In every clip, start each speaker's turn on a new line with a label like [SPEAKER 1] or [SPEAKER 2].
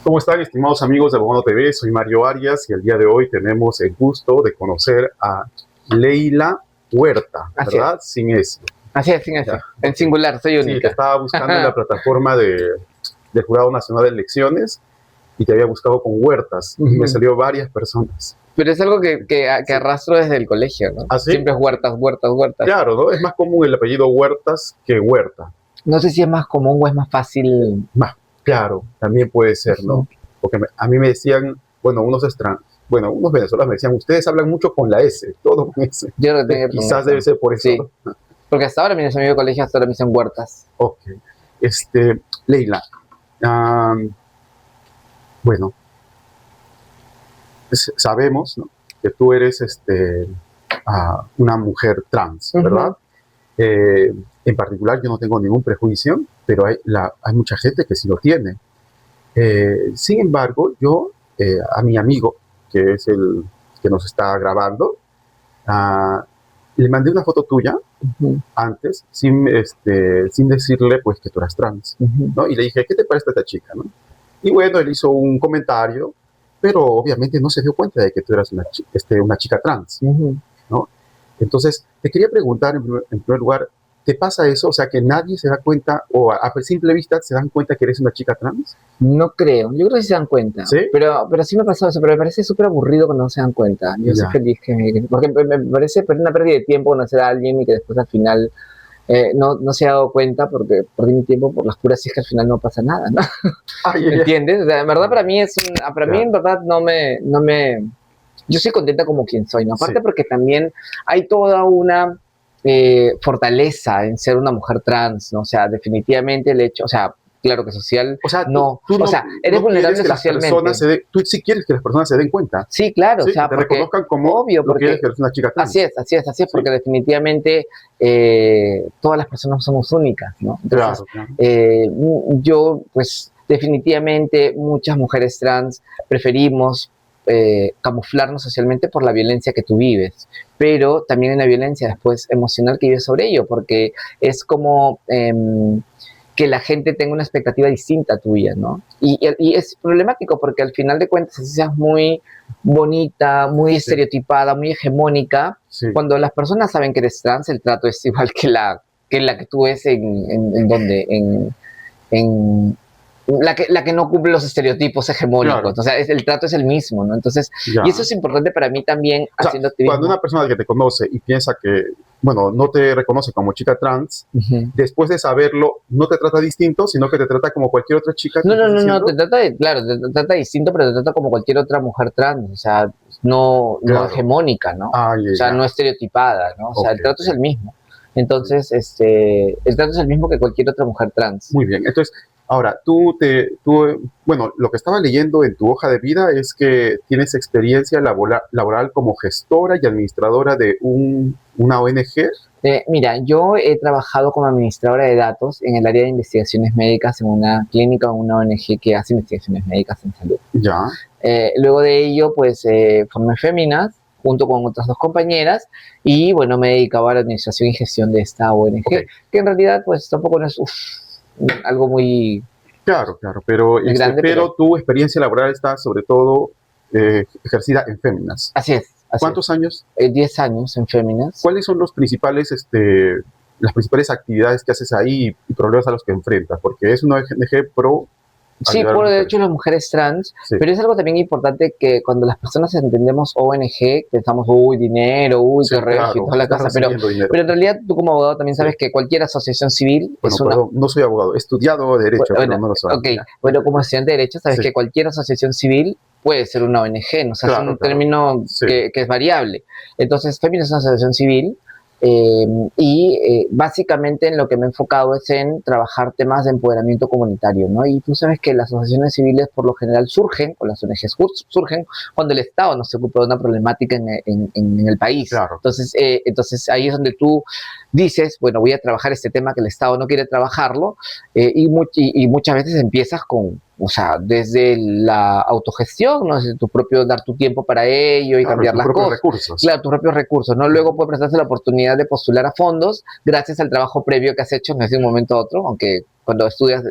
[SPEAKER 1] ¿Cómo están, estimados amigos de Abono TV? Soy Mario Arias y el día de hoy tenemos el gusto de conocer a Leila Huerta,
[SPEAKER 2] Así
[SPEAKER 1] ¿verdad?
[SPEAKER 2] es.
[SPEAKER 1] Sin S.
[SPEAKER 2] Así es, sin ese.
[SPEAKER 1] Ya.
[SPEAKER 2] En singular, soy
[SPEAKER 1] Sí, te
[SPEAKER 2] única.
[SPEAKER 1] estaba buscando en la plataforma del Jurado Nacional de Elecciones y te había buscado con Huertas y me salió varias personas.
[SPEAKER 2] Pero es algo que
[SPEAKER 1] Sí.
[SPEAKER 2] arrastro desde el colegio, ¿no?
[SPEAKER 1] ¿Ah, sí?
[SPEAKER 2] Siempre es Huertas, Huertas, Huertas.
[SPEAKER 1] Claro, ¿no? Es más común el apellido Huertas que Huerta.
[SPEAKER 2] No sé si es más común o es más fácil.
[SPEAKER 1] Más, claro, también puede ser, ¿no? Porque a mí me decían, bueno, unos venezolanos me decían, ustedes hablan mucho con la S, todo con S.
[SPEAKER 2] Yo lo tengo
[SPEAKER 1] Quizás debe ser por eso,
[SPEAKER 2] sí.
[SPEAKER 1] ¿no?
[SPEAKER 2] Porque hasta ahora mis amigos de colegio hasta ahora me dicen Huertas.
[SPEAKER 1] Ok. Leila, bueno, sabemos, ¿no?, que tú eres una mujer trans, ¿verdad? En particular, yo no tengo ningún prejuicio, pero hay mucha gente que sí lo tiene. Sin embargo, yo, a mi amigo, que es el que nos está grabando, le mandé una foto tuya antes, sin decirle pues que tú eras trans, ¿no? Y le dije, ¿qué te parece esta chica, no? Y bueno, él hizo un comentario, pero obviamente no se dio cuenta de que tú eras una chica trans, ¿no? Entonces, te quería preguntar en primer lugar, ¿te pasa eso? O sea, que nadie se da cuenta, o a simple vista se dan cuenta que eres una chica trans.
[SPEAKER 2] No creo, yo creo que sí se dan cuenta.
[SPEAKER 1] ¿Sí?
[SPEAKER 2] Pero sí me ha pasado eso, pero me parece súper aburrido cuando no se dan cuenta. Yo soy feliz porque me parece una pérdida de tiempo conocer a alguien y que después al final no se ha dado cuenta porque perdí mi tiempo por las puras y es que al final no pasa nada, ¿no?
[SPEAKER 1] Ay,
[SPEAKER 2] ¿Entiendes? O sea, en verdad para mí mí en verdad no me yo soy contenta como quien soy, ¿no? Aparte porque también hay toda una fortaleza en ser una mujer trans, ¿no? O sea, definitivamente el hecho, o sea, claro que social,
[SPEAKER 1] o sea,
[SPEAKER 2] no, o sea, eres vulnerable socialmente.
[SPEAKER 1] Tú sí quieres que las personas se den cuenta.
[SPEAKER 2] Sí, claro,
[SPEAKER 1] Sí,
[SPEAKER 2] o sea,
[SPEAKER 1] te reconozcan como
[SPEAKER 2] obvio,
[SPEAKER 1] lo que eres, que eres una chica trans.
[SPEAKER 2] Así es, porque definitivamente todas las personas somos únicas, ¿no? Entonces, yo, pues, definitivamente muchas mujeres trans preferimos camuflarnos socialmente por la violencia que tú vives, pero también hay una violencia después emocional que vives sobre ello, porque es como que la gente tenga una expectativa distinta tuya, ¿no? Y es problemático porque al final de cuentas, si seas muy bonita, muy estereotipada, muy hegemónica, cuando las personas saben que eres trans, el trato es igual que la que tú ves en la que no cumple los estereotipos hegemónicos, o sea, el trato es el mismo, ¿no? Entonces, y eso es importante para mí también, haciendo activismo.
[SPEAKER 1] Cuando una persona que te conoce y piensa que, bueno, no te reconoce como chica trans, después de saberlo, no te trata distinto, sino que te trata como cualquier otra chica.
[SPEAKER 2] No, te trata distinto, pero te trata como cualquier otra mujer trans, o sea, no hegemónica, ¿no? O sea, no estereotipada, ¿no? O sea, el trato es el mismo. Entonces, el trato es el mismo que cualquier otra mujer trans.
[SPEAKER 1] Muy bien, entonces, ahora, bueno, lo que estaba leyendo en tu hoja de vida es que tienes experiencia laboral como gestora y administradora de una ONG.
[SPEAKER 2] Mira, yo he trabajado como administradora de datos en el área de investigaciones médicas en una clínica o una ONG que hace investigaciones médicas en salud.
[SPEAKER 1] Ya.
[SPEAKER 2] Luego de ello, pues, formé Féminas junto con otras dos compañeras y, bueno, me dedicaba a la administración y gestión de esta ONG, que en realidad, pues, tampoco no es algo muy...
[SPEAKER 1] Claro, pero,
[SPEAKER 2] grande,
[SPEAKER 1] pero tu experiencia laboral está sobre todo ejercida en Féminas.
[SPEAKER 2] Así es.
[SPEAKER 1] ¿Cuántos años?
[SPEAKER 2] 10 años en Féminas.
[SPEAKER 1] ¿Cuáles son las principales actividades que haces ahí y problemas a los que enfrentas? Porque es una ONG pro...
[SPEAKER 2] Sí, por derecho a las mujeres trans, pero es algo también importante que cuando las personas entendemos ONG, pensamos, uy, dinero, uy, qué regio, toda la casa, pero en realidad tú como abogado también sabes que cualquier asociación civil es una...
[SPEAKER 1] Perdón, no soy abogado, he estudiado Derecho, pero no lo soy.
[SPEAKER 2] Bueno, como estudiante de Derecho sabes que cualquier asociación civil puede ser una ONG, ¿no? O sea, es un término que es variable. Entonces, Féminas es una asociación civil, básicamente en lo que me he enfocado es en trabajar temas de empoderamiento comunitario, ¿no? Y tú sabes que las asociaciones civiles por lo general surgen, o las ONGs surgen, cuando el Estado no se ocupa de una problemática en el país. Entonces ahí es donde tú dices, bueno, voy a trabajar este tema que el Estado no quiere trabajarlo, y muchas veces empiezas con, o sea, desde la autogestión, ¿no? Desde dar tu tiempo para ello y cambiar las cosas. Claro, tus propios recursos, ¿no? Luego puede prestarse la oportunidad de postular a fondos gracias al trabajo previo que has hecho, no es de un momento a otro, aunque cuando estudias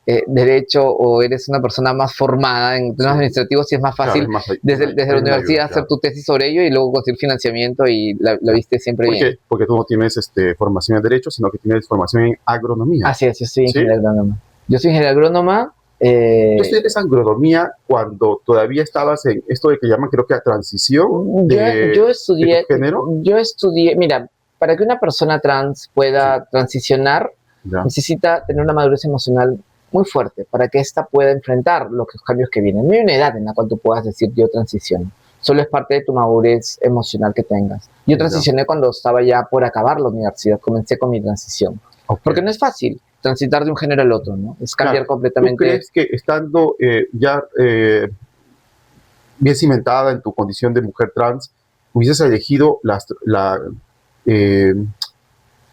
[SPEAKER 2] derecho o eres una persona más formada en temas administrativos, sí es más fácil desde la universidad hacer tu tesis sobre ello y luego conseguir financiamiento y la viste siempre bien.
[SPEAKER 1] Porque tú no tienes formación en derecho, sino que tienes formación en agronomía.
[SPEAKER 2] Así es, yo soy ingeniero agrónoma. Yo soy ingeniero agrónoma.
[SPEAKER 1] Tú estudiaste agronomía cuando todavía estabas en esto de que llaman, creo que a transición
[SPEAKER 2] yo estudié,
[SPEAKER 1] de tu género.
[SPEAKER 2] Yo estudié, mira, para que una persona trans pueda transicionar, necesita tener una madurez emocional muy fuerte para que ésta pueda enfrentar los cambios que vienen. No hay una edad en la cual tú puedas decir yo transiciono. Solo es parte de tu madurez emocional que tengas. Yo transicioné cuando estaba ya por acabar la universidad, comencé con mi transición. Porque no es fácil transitar de un género al otro, ¿no? Es cambiar completamente.
[SPEAKER 1] ¿Tú crees que estando ya bien cimentada en tu condición de mujer trans, hubieses elegido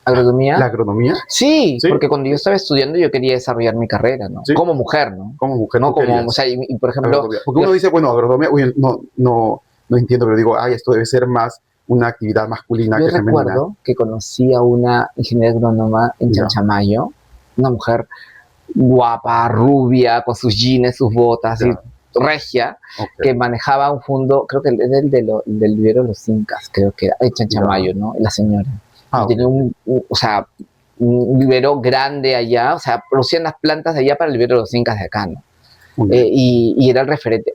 [SPEAKER 2] ¿Agronomía?
[SPEAKER 1] ¿La agronomía?
[SPEAKER 2] Sí, porque cuando yo estaba estudiando yo quería desarrollar mi carrera, ¿no? Sí. Como mujer, ¿no?
[SPEAKER 1] Como mujer,
[SPEAKER 2] no como, o sea, y por ejemplo...
[SPEAKER 1] Porque uno dice, bueno, agronomía, uy, no entiendo, pero digo, esto debe ser más una actividad masculina que femenina.
[SPEAKER 2] Yo recuerdo que conocí a una ingeniera agrónoma en Chanchamayo, una mujer guapa, rubia, con sus jeans, sus botas, y regia, que manejaba un fondo, creo que era el del vivero de los Incas, creo que era, de Chanchamayo, ¿no? La señora. Tenía un vivero grande allá, o sea, producían las plantas de allá para el vivero de los Incas de acá, ¿no? Y era el referente.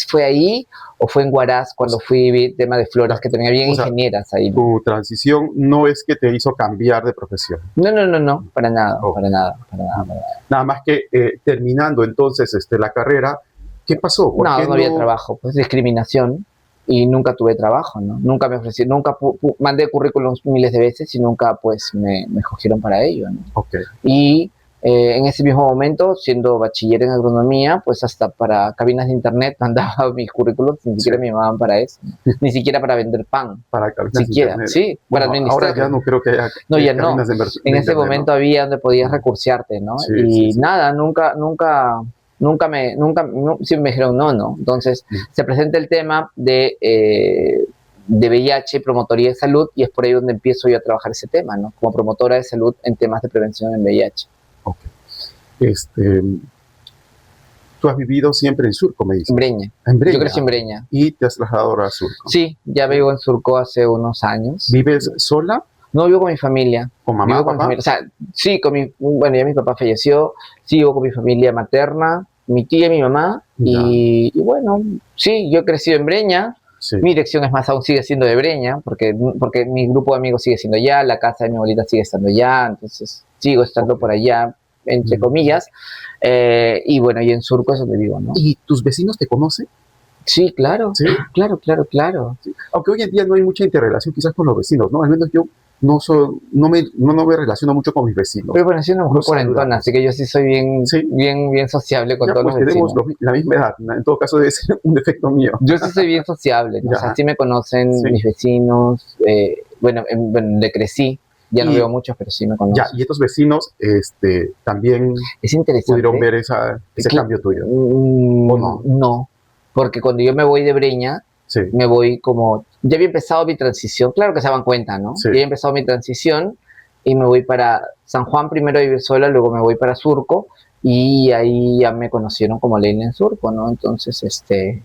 [SPEAKER 2] Fue ahí o fue en Huaraz cuando fui tema de floras, que tenía bien ingenieras ahí.
[SPEAKER 1] Tu transición no es que te hizo cambiar de profesión.
[SPEAKER 2] No, para nada, para nada.
[SPEAKER 1] Nada más que terminando entonces la carrera, ¿qué pasó?
[SPEAKER 2] No había trabajo, pues discriminación. Y nunca tuve trabajo, ¿no? Nunca me ofrecí, nunca mandé currículums miles de veces y nunca, pues, me escogieron para ello, ¿no? Y en ese mismo momento, siendo bachiller en agronomía, pues hasta para cabinas de internet mandaba mis currículums, ni siquiera me llamaban para eso, ¿no? Ni siquiera para vender pan.
[SPEAKER 1] Para cabinas de internet.
[SPEAKER 2] Sí, para administrar.
[SPEAKER 1] Ahora ya no creo que haya
[SPEAKER 2] ya cabinas de en ese momento había donde podías recursearte, ¿no? Nada, nunca siempre me dijeron no. Entonces, se presenta el tema de VIH, promotoría de salud, y es por ahí donde empiezo yo a trabajar ese tema, ¿no? Como promotora de salud en temas de prevención en VIH.
[SPEAKER 1] Tú has vivido siempre en Surco, me dices.
[SPEAKER 2] En Breña. Yo crecí en Breña.
[SPEAKER 1] ¿Y te has trasladado ahora a Surco?
[SPEAKER 2] Sí, ya vivo en Surco hace unos años.
[SPEAKER 1] ¿Vives sola?
[SPEAKER 2] No, vivo con mi familia.
[SPEAKER 1] ¿Con mamá, papá?
[SPEAKER 2] O sea, sí, ya mi papá falleció, sí, vivo con mi familia materna, mi tía y mi mamá, y bueno, sí, yo he crecido en Breña. Mi dirección es más aún sigue siendo de Breña, porque mi grupo de amigos sigue siendo allá, la casa de mi abuelita sigue estando allá, entonces sigo estando por allá, entre comillas, y bueno, y en Surco es donde vivo, ¿no?
[SPEAKER 1] ¿Y tus vecinos te conocen?
[SPEAKER 2] Sí, claro.
[SPEAKER 1] ¿Sí?
[SPEAKER 2] Claro.
[SPEAKER 1] Sí. Aunque hoy en día no hay mucha interrelación quizás con los vecinos, ¿no? Al menos yo no me relaciono mucho con mis vecinos.
[SPEAKER 2] Pero bueno, soy una mujer cuarentona, así que yo sí soy bien sociable con todos los vecinos.
[SPEAKER 1] Tenemos la misma edad, en todo caso debe ser un defecto mío.
[SPEAKER 2] Yo sí soy bien sociable, ¿no? O sea, sí me conocen mis vecinos, donde crecí, ya no veo muchos, pero sí me conocen.
[SPEAKER 1] Y estos vecinos también
[SPEAKER 2] es interesante.
[SPEAKER 1] pudieron ver ese cambio tuyo, ¿o no?
[SPEAKER 2] No, porque cuando yo me voy de Breña, me voy como... Ya había empezado mi transición, claro que se daban cuenta, ¿no? Ya había empezado mi transición y me voy para San Juan primero a vivir sola, luego me voy para Surco y ahí ya me conocieron como Leila en Surco, ¿no? Entonces,
[SPEAKER 1] Entonces,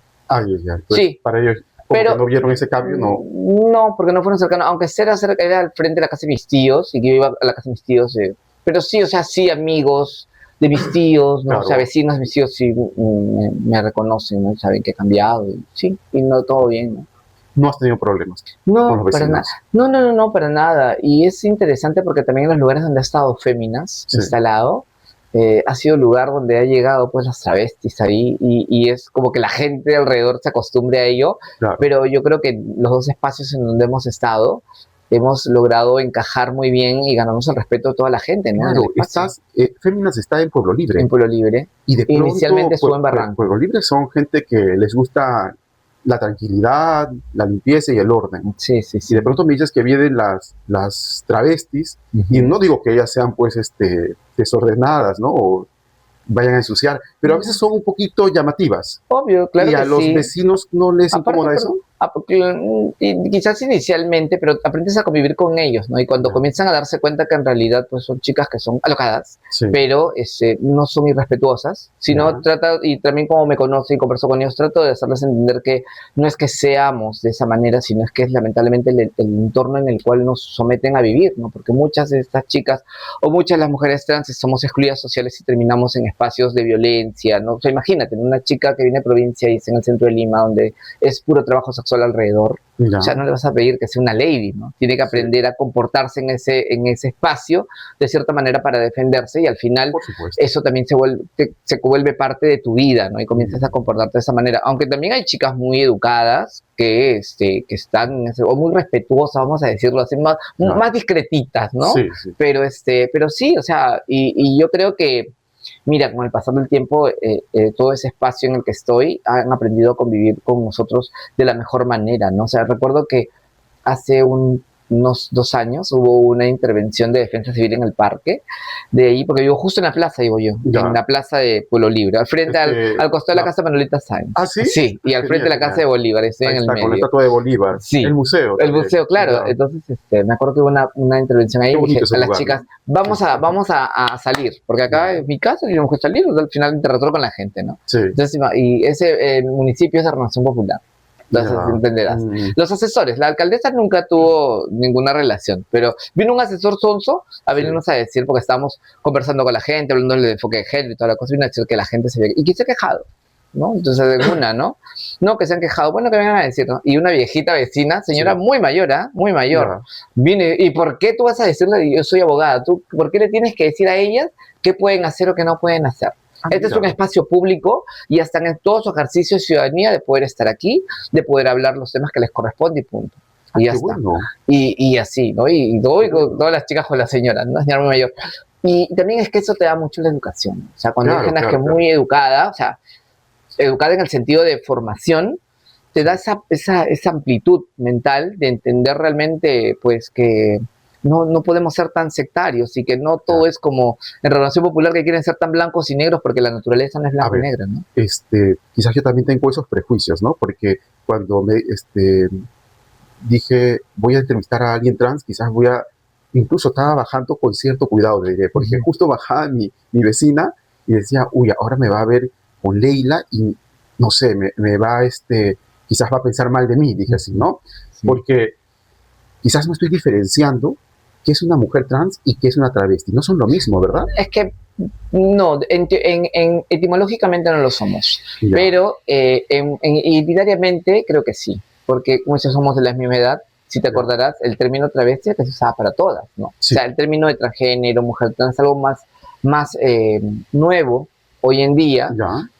[SPEAKER 2] sí.
[SPEAKER 1] Para ellos, pero no vieron ese cambio, ¿no?
[SPEAKER 2] No, porque no fueron cercanos, aunque era al frente de la casa de mis tíos y que yo iba a la casa de mis tíos, pero sí, o sea, sí, amigos de mis tíos, ¿no? Claro. O sea, vecinos de mis tíos sí me reconocen, ¿no? Saben que he cambiado, y no, todo bien, ¿no?
[SPEAKER 1] ¿No has tenido problemas con los vecinos?
[SPEAKER 2] No, para nada. Y es interesante porque también en los lugares donde ha estado Féminas instalado, ha sido el lugar donde ha llegado pues las travestis ahí y es como que la gente alrededor se acostumbre a ello, pero yo creo que los dos espacios en donde hemos estado hemos logrado encajar muy bien y ganarnos el respeto de toda la gente, ¿no?
[SPEAKER 1] Claro, Féminas está en Pueblo Libre.
[SPEAKER 2] En Pueblo Libre.
[SPEAKER 1] Y de pronto,
[SPEAKER 2] inicialmente estuvo en Barranco.
[SPEAKER 1] Pueblo Libre son gente que les gusta la tranquilidad, la limpieza y el orden.
[SPEAKER 2] Sí.
[SPEAKER 1] Y de pronto me dices que vienen las travestis, y no digo que ellas sean pues desordenadas, ¿no? O vayan a ensuciar, pero a veces son un poquito llamativas.
[SPEAKER 2] Obvio, claro.
[SPEAKER 1] ¿Y a los vecinos no les incomoda eso?
[SPEAKER 2] Y quizás inicialmente, pero aprendes a convivir con ellos, ¿no? Y cuando comienzan a darse cuenta que en realidad pues son chicas que son alocadas, pero no son irrespetuosas, sino y también como me conoce y converso con ellos, trato de hacerles entender que no es que seamos de esa manera, sino es que es lamentablemente el entorno en el cual nos someten a vivir, ¿no? Porque muchas de estas chicas o muchas de las mujeres trans somos excluidas sociales y terminamos en espacios de violencia, ¿no? O sea, imagínate, una chica que viene de provincia y está en el centro de Lima, donde es puro trabajo sexual alrededor, o sea, no le vas a pedir que sea una lady, ¿no? Tiene que aprender a comportarse en ese espacio de cierta manera para defenderse y al final eso también se vuelve parte de tu vida, ¿no? Y comienzas a comportarte de esa manera. Aunque también hay chicas muy educadas que están, o muy respetuosas, vamos a decirlo así, más discretitas, ¿no? Pero sí, o sea, y yo creo que mira, con el pasar del tiempo, todo ese espacio en el que estoy, han aprendido a convivir con nosotros de la mejor manera, ¿no? O sea, recuerdo que hace unos 2 años hubo una intervención de defensa civil en el parque, de ahí, porque vivo justo en la plaza, digo yo, en la plaza de Pueblo Libre, al frente, al costado de la casa de Manolita Sáenz.
[SPEAKER 1] ¿Ah, sí?
[SPEAKER 2] Sí, y al frente de la casa de Bolívar, estoy en el medio.
[SPEAKER 1] Con la estatua de Bolívar,
[SPEAKER 2] sí,
[SPEAKER 1] el museo.
[SPEAKER 2] El museo, claro. Entonces, me acuerdo que hubo una intervención ahí y dije a las chicas, vamos a salir, porque acá en mi casa tenemos que salir, al final interactuar con la gente, ¿no?
[SPEAKER 1] Sí.
[SPEAKER 2] Entonces, y ese municipio es de Renovación Popular. Entonces, entenderás. Los asesores, la alcaldesa nunca tuvo ninguna relación, pero vino un asesor sonso a venirnos a decir, porque estábamos conversando con la gente, hablando del enfoque de género y toda la cosa, vino a decir que la gente se ve. ¿Y quién se ha quejado? ¿No? Entonces, ¿no? No, que se han quejado, bueno, que vengan a decir, ¿no? Y una viejita vecina, señora muy mayor, muy mayor, viene, ¿y por qué tú vas a decirle, yo soy abogada, tú, por qué le tienes que decir a ellas qué pueden hacer o qué no pueden hacer? Este es un espacio público y están en todo su ejercicio de ciudadanía de poder estar aquí, de poder hablar los temas que les corresponde y punto. Y ya está. Bueno. Y así, ¿no? Y todas las chicas con la señora, ¿no? La señora muy mayor. Y también es que eso te da mucho la educación. O sea, cuando hay gente que es muy educada, o sea, educada en el sentido de formación, te da esa amplitud mental de entender realmente, pues, que no podemos ser tan sectarios y que no todo es como en Renovación Popular que quieren ser tan blancos y negros porque la naturaleza no es blanco y negra, ¿no?
[SPEAKER 1] Quizás yo también tengo esos prejuicios, ¿no? Porque cuando dije voy a entrevistar a alguien trans, quizás incluso estaba bajando con cierto cuidado, porque justo bajaba mi vecina y decía, uy, ahora me va a ver con Leila y no sé, me va quizás va a pensar mal de mí, dije así, ¿no? Sí. Porque quizás no estoy diferenciando qué es una mujer trans y qué es una travesti. No son lo mismo, ¿verdad?
[SPEAKER 2] Es que no, etimológicamente no lo somos, pero identitariamente creo que sí, porque muchos somos de la misma edad. Si te acordarás, el término travesti que se usaba para todas, ¿no? Sí. O sea, el término de transgénero, mujer trans, es algo más nuevo hoy en día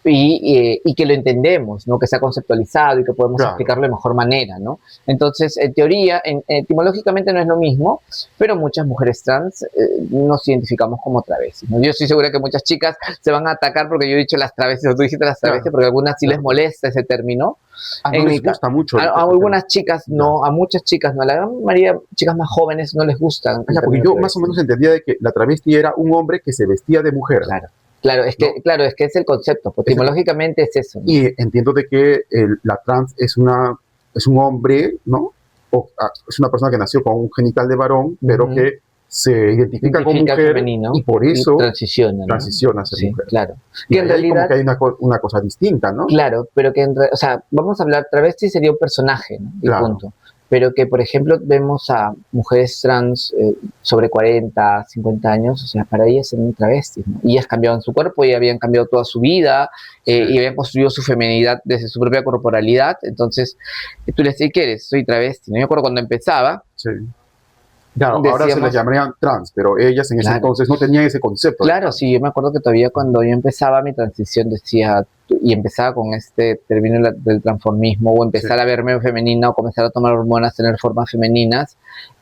[SPEAKER 2] y que lo entendemos, ¿no? Que se ha conceptualizado y que podemos explicarlo de mejor manera, ¿no? Entonces, en teoría, etimológicamente no es lo mismo, pero muchas mujeres trans nos identificamos como travestis, ¿no? Yo estoy segura que muchas chicas se van a atacar porque yo he dicho las travestis, o tú dijiste las travestis, porque a algunas sí les molesta ese término.
[SPEAKER 1] No les gusta mucho.
[SPEAKER 2] A algunas chicas no, a muchas chicas no, a la gran mayoría chicas más jóvenes no les gustan.
[SPEAKER 1] Porque yo más o menos entendía de que la travesti era un hombre que se vestía de mujer.
[SPEAKER 2] Claro, es que es el concepto, etimológicamente es eso, ¿no?
[SPEAKER 1] Y entiendo de que la trans es un hombre, ¿no? O es una persona que nació con un genital de varón, pero que se identifica como mujer femenino, y por eso transiciona a ser mujer.
[SPEAKER 2] Claro.
[SPEAKER 1] Y en realidad como que hay una cosa distinta, ¿no?
[SPEAKER 2] Claro, pero que o sea, vamos a hablar, travesti sería un personaje, ¿no? Y punto. Pero que, por ejemplo, vemos a mujeres trans sobre 40, 50 años, o sea, para ellas eran travestis, ¿no? Y ellas cambiaban su cuerpo y habían cambiado toda su vida y habían construido su feminidad desde su propia corporalidad. Entonces, tú les dices, ¿qué eres? Soy travesti, ¿no? Yo me acuerdo cuando empezaba.
[SPEAKER 1] Sí. Claro, ahora se les llamarían trans, pero ellas en ese entonces no tenían ese concepto.
[SPEAKER 2] Claro, sí, yo me acuerdo que todavía cuando yo empezaba mi transición decía, y empezaba con este término del transformismo, o empezar a verme femenina, o comenzar a tomar hormonas, tener formas femeninas,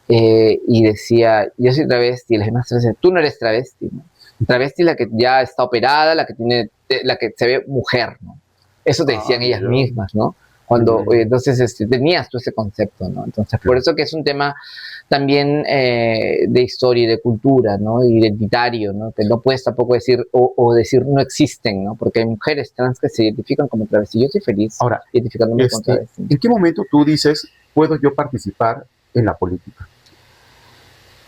[SPEAKER 2] y decía, yo soy travesti, y las demás decían, tú no eres travesti, ¿no? Travesti es la que ya está operada, la que se ve mujer, ¿no? Eso te decían ellas mismas, ¿no? Cuando, entonces tenías tú ese concepto, ¿no? Entonces, por eso que es un tema también de historia y de cultura, ¿no? Identitario, ¿no? Que no puedes tampoco decir, o decir no existen, ¿no? Porque hay mujeres trans que se identifican como travesti. Yo soy feliz
[SPEAKER 1] Ahora,
[SPEAKER 2] identificándome como travesti.
[SPEAKER 1] ¿en qué momento tú dices, puedo yo participar en la política?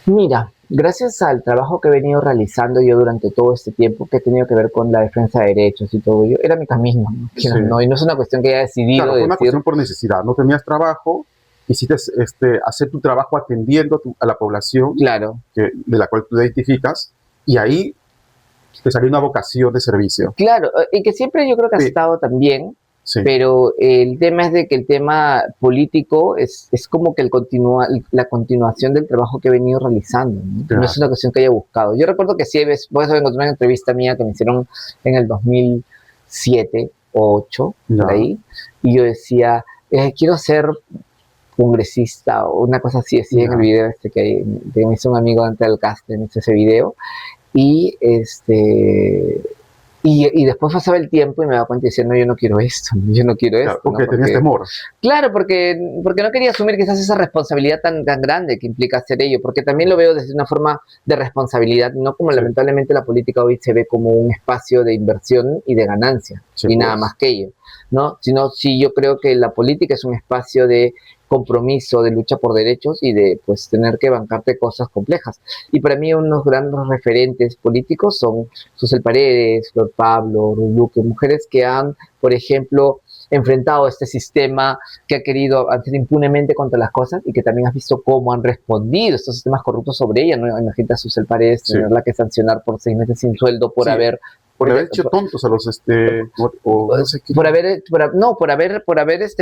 [SPEAKER 2] Mira, gracias al trabajo que he venido realizando yo durante todo este tiempo, que he tenido que ver con la defensa de derechos y todo ello, era mi camino, ¿no?
[SPEAKER 1] Sí.
[SPEAKER 2] No, y no es una cuestión que haya decidido.
[SPEAKER 1] Claro, fue una cuestión por necesidad. No tenías trabajo, quisiste hacer tu trabajo atendiendo a la población,
[SPEAKER 2] claro,
[SPEAKER 1] de la cual tú te identificas, y ahí te salió una vocación de servicio.
[SPEAKER 2] Claro, y que siempre yo creo que ha estado también. Sí. Pero el tema es de que el tema político es como que la continuación del trabajo que he venido realizando, ¿no? Claro. No es una cuestión que haya buscado. Yo recuerdo que sí, por eso encontré una entrevista mía que me hicieron en el 2007 o 2008, por ahí, y yo decía, quiero ser congresista o una cosa así, decía en el video que me hizo un amigo antes del casting, me hizo ese video, y Y después pasaba el tiempo y me daba cuenta y decía, no, yo no quiero esto, yo no quiero esto.
[SPEAKER 1] Porque
[SPEAKER 2] ¿no?
[SPEAKER 1] tenías temor.
[SPEAKER 2] Claro, porque no quería asumir quizás esa responsabilidad tan grande que implica hacer ello, porque también lo veo desde una forma de responsabilidad, no como lamentablemente la política hoy se ve como un espacio de inversión y de ganancia, y nada más que ello, ¿no? Sino sí, yo creo que la política es un espacio de compromiso, de lucha por derechos y de pues tener que bancarte cosas complejas. Y para mí unos grandes referentes políticos son Susel Paredes, Flor Pablo, Ruth Luque, mujeres que han, por ejemplo, enfrentado este sistema que ha querido hacer impunemente contra las cosas y que también has visto cómo han respondido estos sistemas corruptos sobre ella, ¿no? Imagínate a Susel Paredes tenerla que sancionar por 6 meses sin sueldo por haber
[SPEAKER 1] hecho tontos a los
[SPEAKER 2] no sé qué. por haber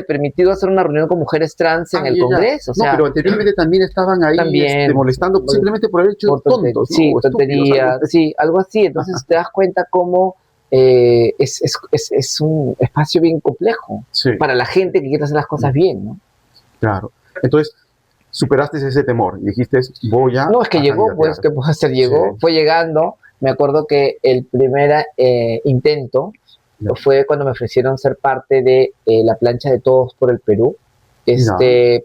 [SPEAKER 2] permitido hacer una reunión con mujeres trans en el Congreso. O sea,
[SPEAKER 1] no, pero anteriormente también estaban ahí molestando simplemente por haber hecho tontos.
[SPEAKER 2] Sí, tonterías, sí, algo así. Entonces te das cuenta cómo es un espacio bien complejo para la gente que quiere hacer las cosas bien, ¿no?
[SPEAKER 1] Claro. Entonces, superaste ese temor y dijiste, voy a...
[SPEAKER 2] No, es que llegó, pues, ¿qué puedo hacer? Llegó, fue llegando. Me acuerdo que el primer intento fue cuando me ofrecieron ser parte de la plancha de Todos por el Perú.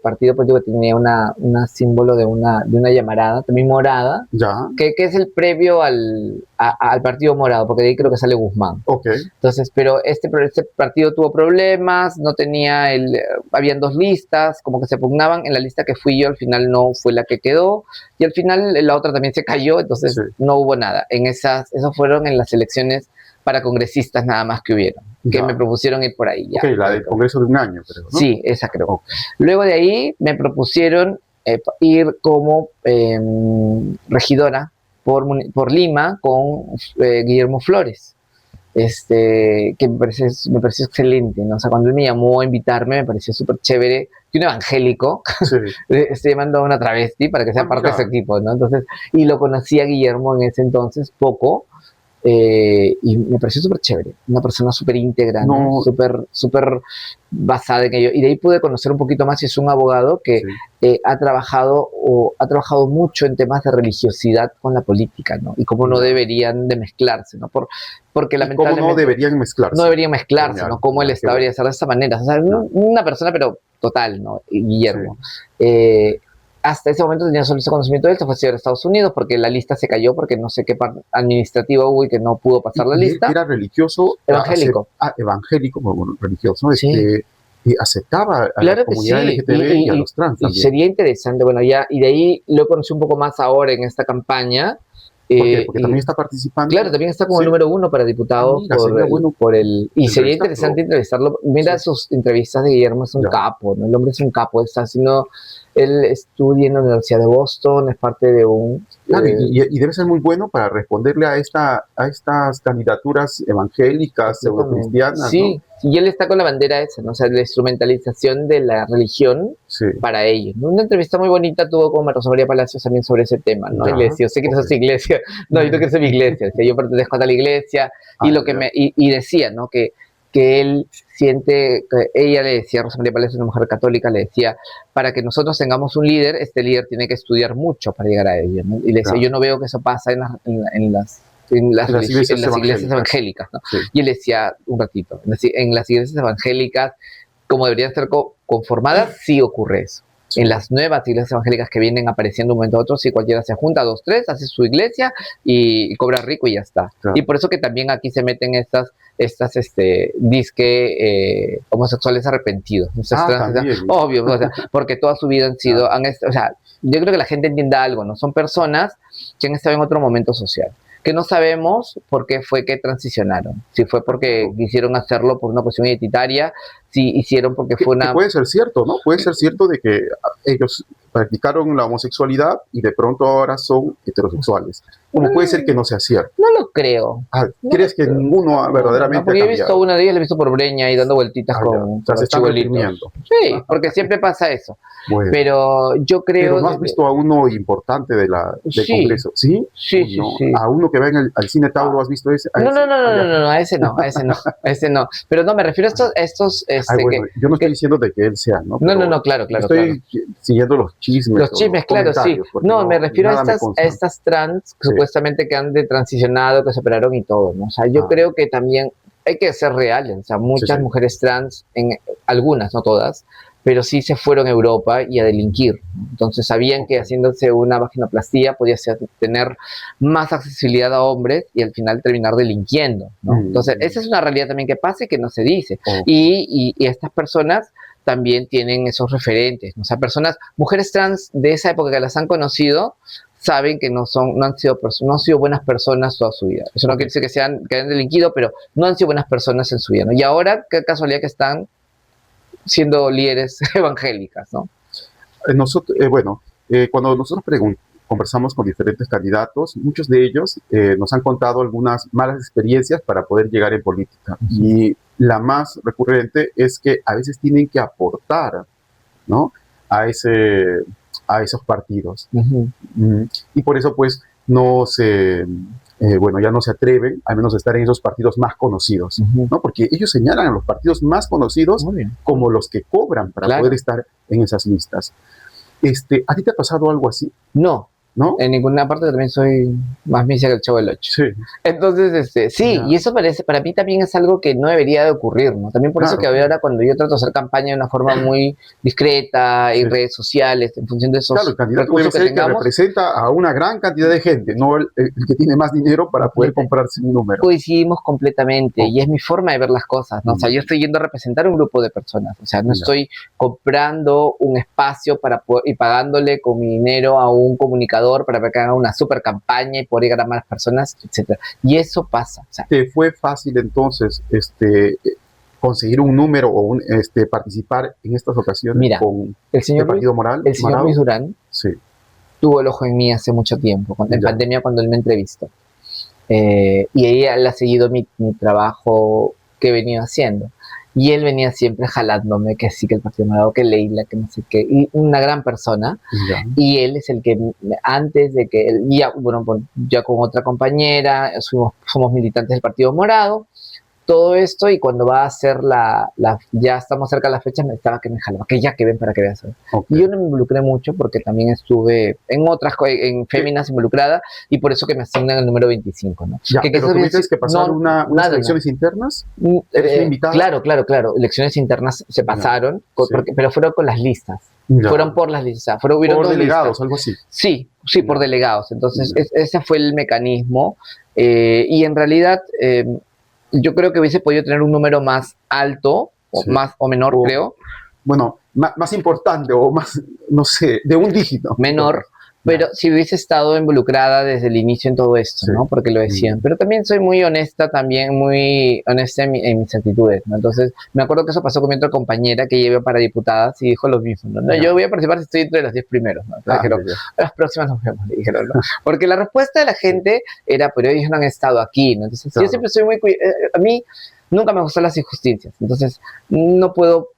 [SPEAKER 2] Partido político que tenía una símbolo de una llamarada, también morada, que es el previo al Partido Morado, porque de ahí creo que sale Guzmán. Entonces, pero este partido tuvo problemas, no tenía habían 2 listas, como que se pugnaban. En la lista que fui yo, al final no fue la que quedó, y al final la otra también se cayó, entonces no hubo nada. Esos fueron en las elecciones para congresistas nada más que hubieron, que me propusieron ir por ahí.
[SPEAKER 1] La del Congreso de un año, creo, ¿no?
[SPEAKER 2] Sí, esa creo. Luego de ahí me propusieron ir como regidora por Lima con Guillermo Flores, que me pareció excelente, ¿no? O sea, cuando él me llamó a invitarme, me pareció súper chévere que un evangélico esté llamando a una travesti para que sea parte de ese equipo, ¿no? Entonces, y lo conocí a Guillermo en ese entonces poco, y me pareció súper chévere, una persona súper íntegra, ¿no? Súper basada en ello, y de ahí pude conocer un poquito más. Y es un abogado que ha trabajado mucho en temas de religiosidad con la política, ¿no? Y cómo no deberían de mezclarse, ¿no? Porque lamentablemente
[SPEAKER 1] ¿Cómo no deberían mezclarse?
[SPEAKER 2] No deberían mezclarse, ¿no? Cómo el Estado debería ser de esa manera. O sea, una persona, pero total, ¿no? Guillermo. Hasta ese momento tenía solo ese conocimiento de él, se fue a Estados Unidos porque la lista se cayó, porque no sé qué administrativa hubo y que no pudo pasar la lista.
[SPEAKER 1] Era religioso.
[SPEAKER 2] Evangélico.
[SPEAKER 1] Evangélico, bueno, religioso. Y aceptaba a la comunidad LGTB y a los trans también.
[SPEAKER 2] Y sería interesante, bueno, ya, y de ahí lo conocí un poco más ahora en esta campaña.
[SPEAKER 1] ¿Por qué? Porque también está participando.
[SPEAKER 2] Claro, también está como el número 1 para diputados y sería interesante entrevistarlo. Mira sus entrevistas de Guillermo, es un capo, ¿no? El hombre es un capo, él estudia en la Universidad de Boston, es parte de un...
[SPEAKER 1] y debe ser muy bueno para responderle a estas candidaturas evangélicas, pseudocristianas,
[SPEAKER 2] sí, ¿no? Y él está con la bandera esa, ¿no? O sea, la instrumentalización de la religión para ellos, ¿no? Una entrevista muy bonita tuvo con Rosa María Palacios también sobre ese tema, ¿no? Y le decía, yo sé que no sos iglesia, no, yo no quiero ser mi iglesia, decía, yo pertenezco a tal iglesia, y decía, ¿no? Que él siente, ella le decía, Rosa María Palacios, una mujer católica, le decía, para que nosotros tengamos un líder, este líder tiene que estudiar mucho para llegar a ello, ¿no? Y le decía, yo no veo que eso pasa en las iglesias evangélicas, ¿no? Y él decía, un ratito, en las iglesias evangélicas como deberían ser conformadas, sí ocurre eso. En las nuevas iglesias evangélicas que vienen apareciendo de un momento a otro, si cualquiera se junta, 2, 3, hace su iglesia y cobra rico y ya está.
[SPEAKER 1] Claro.
[SPEAKER 2] Y por eso que también aquí se meten estas disque homosexuales arrepentidos. Obvio, o sea, porque toda su vida han sido, o sea, yo creo que la gente entienda algo, ¿no? Son personas que han estado en otro momento social, que no sabemos por qué fue que transicionaron. Si fue porque quisieron hacerlo por una cuestión identitaria, si hicieron porque fue una...
[SPEAKER 1] Que puede ser cierto, ¿no? Puede ser cierto de que ellos practicaron la homosexualidad y de pronto ahora son heterosexuales. Como puede ser que no sea cierto.
[SPEAKER 2] No lo creo.
[SPEAKER 1] ¿Crees que ninguno verdaderamente
[SPEAKER 2] porque he visto una de ellas, la he visto por Breña y dando vueltitas con
[SPEAKER 1] se están reprimiendo.
[SPEAKER 2] Sí, porque siempre pasa eso.
[SPEAKER 1] Bueno,
[SPEAKER 2] pero yo creo...
[SPEAKER 1] Pero no has visto a uno importante del Congreso, ¿sí?
[SPEAKER 2] Sí,
[SPEAKER 1] no.
[SPEAKER 2] sí.
[SPEAKER 1] A uno que va al cine Tauro, ¿has visto ese?
[SPEAKER 2] No, a ese no. Pero no, me refiero a estos...
[SPEAKER 1] bueno, yo no estoy diciendo de que él sea, ¿no?
[SPEAKER 2] No, claro.
[SPEAKER 1] Estoy siguiendo los chismes.
[SPEAKER 2] Los chismes, claro, sí. No, me refiero a estas trans que supuestamente que han transicionado, que se operaron y todo, ¿no? O sea, yo creo que también hay que ser reales. O sea, muchas mujeres trans, algunas, no todas, pero sí se fueron a Europa y a delinquir. Entonces sabían que haciéndose una vaginoplastía podía tener más accesibilidad a hombres y al final terminar delinquiendo, ¿no? Entonces esa es una realidad también que pasa y que no se dice. Y estas personas también tienen esos referentes, ¿no? O sea, mujeres trans de esa época que las han conocido, saben que no han sido buenas personas toda su vida. Eso no quiere decir que hayan delinquido, pero no han sido buenas personas en su vida, ¿no? Y ahora, qué casualidad que están siendo líderes evangélicas, ¿no?
[SPEAKER 1] Cuando nosotros conversamos con diferentes candidatos, muchos de ellos nos han contado algunas malas experiencias para poder llegar en política. Y la más recurrente es que a veces tienen que aportar, ¿no?, a esos partidos. Y por eso, pues, ya no se atreven, al menos a estar en esos partidos más conocidos, ¿no? Porque ellos señalan a los partidos más conocidos como los que cobran para poder estar en esas listas. ¿A ti te ha pasado algo así?
[SPEAKER 2] No.
[SPEAKER 1] ¿No?
[SPEAKER 2] En ninguna parte. También soy más misia que el Chavo del Ocho.
[SPEAKER 1] Sí.
[SPEAKER 2] Entonces, y eso para mí también es algo que no debería de ocurrir, ¿no? También por eso que ahora cuando yo trato de hacer campaña de una forma muy discreta, en redes sociales, en función de esos
[SPEAKER 1] el candidato debe ser el que representa a una gran cantidad de gente, no el que tiene más dinero para poder comprarse un número.
[SPEAKER 2] Coincidimos completamente, y es mi forma de ver las cosas, ¿no? O sea, yo estoy yendo a representar un grupo de personas, o sea, no estoy comprando un espacio y pagándole con mi dinero a un comunicador para que haga una super campaña y poder llegar a más personas, etcétera. Y eso pasa. O sea,
[SPEAKER 1] ¿te fue fácil entonces conseguir un número o participar en estas ocasiones con el Partido Moral?
[SPEAKER 2] El señor Luis Durán tuvo el ojo en mí hace mucho tiempo, en pandemia, cuando él me entrevistó. Y ella ha seguido mi trabajo que he venido haciendo. Y él venía siempre jalándome que sí, que el Partido Morado, que Leila, que no sé qué, y una gran persona. Y él es el que, antes de que él, ya con otra compañera, somos militantes del Partido Morado, todo esto, y cuando va a hacer ya estamos cerca de la fecha, me estaba que me jalaba, que ven para que veas. Y yo no me involucré mucho porque también estuve en féminas involucrada, y por eso que me asignan el número 25, ¿no?
[SPEAKER 1] ¿Pero tuviste que pasar unas elecciones internas?
[SPEAKER 2] ¿Eres invitada? Claro, elecciones internas se pasaron, pero fueron con las listas. Fueron por las listas.
[SPEAKER 1] Por delegados, algo así.
[SPEAKER 2] Sí, por delegados. Entonces, ese fue el mecanismo. Y en realidad, yo creo que hubiese podido tener un número más alto, o menor, creo.
[SPEAKER 1] Bueno, más importante, o más, no sé, de un dígito.
[SPEAKER 2] Menor. Pero si hubiese estado involucrada desde el inicio en todo esto, ¿no? Porque lo decían. Pero también soy muy honesta en mis actitudes, ¿no? Entonces, me acuerdo que eso pasó con mi otra compañera que llevé para diputadas y dijo lo mismo, ¿no? Yo voy a participar si estoy entre los 10 primeros, ¿no? Dijeron, las próximas nos vemos, le dijeron, ¿no? Porque la respuesta de la gente era, pero ellos no han estado aquí, ¿no? Entonces, yo siempre soy a mí nunca me gustan las injusticias. Entonces, no puedo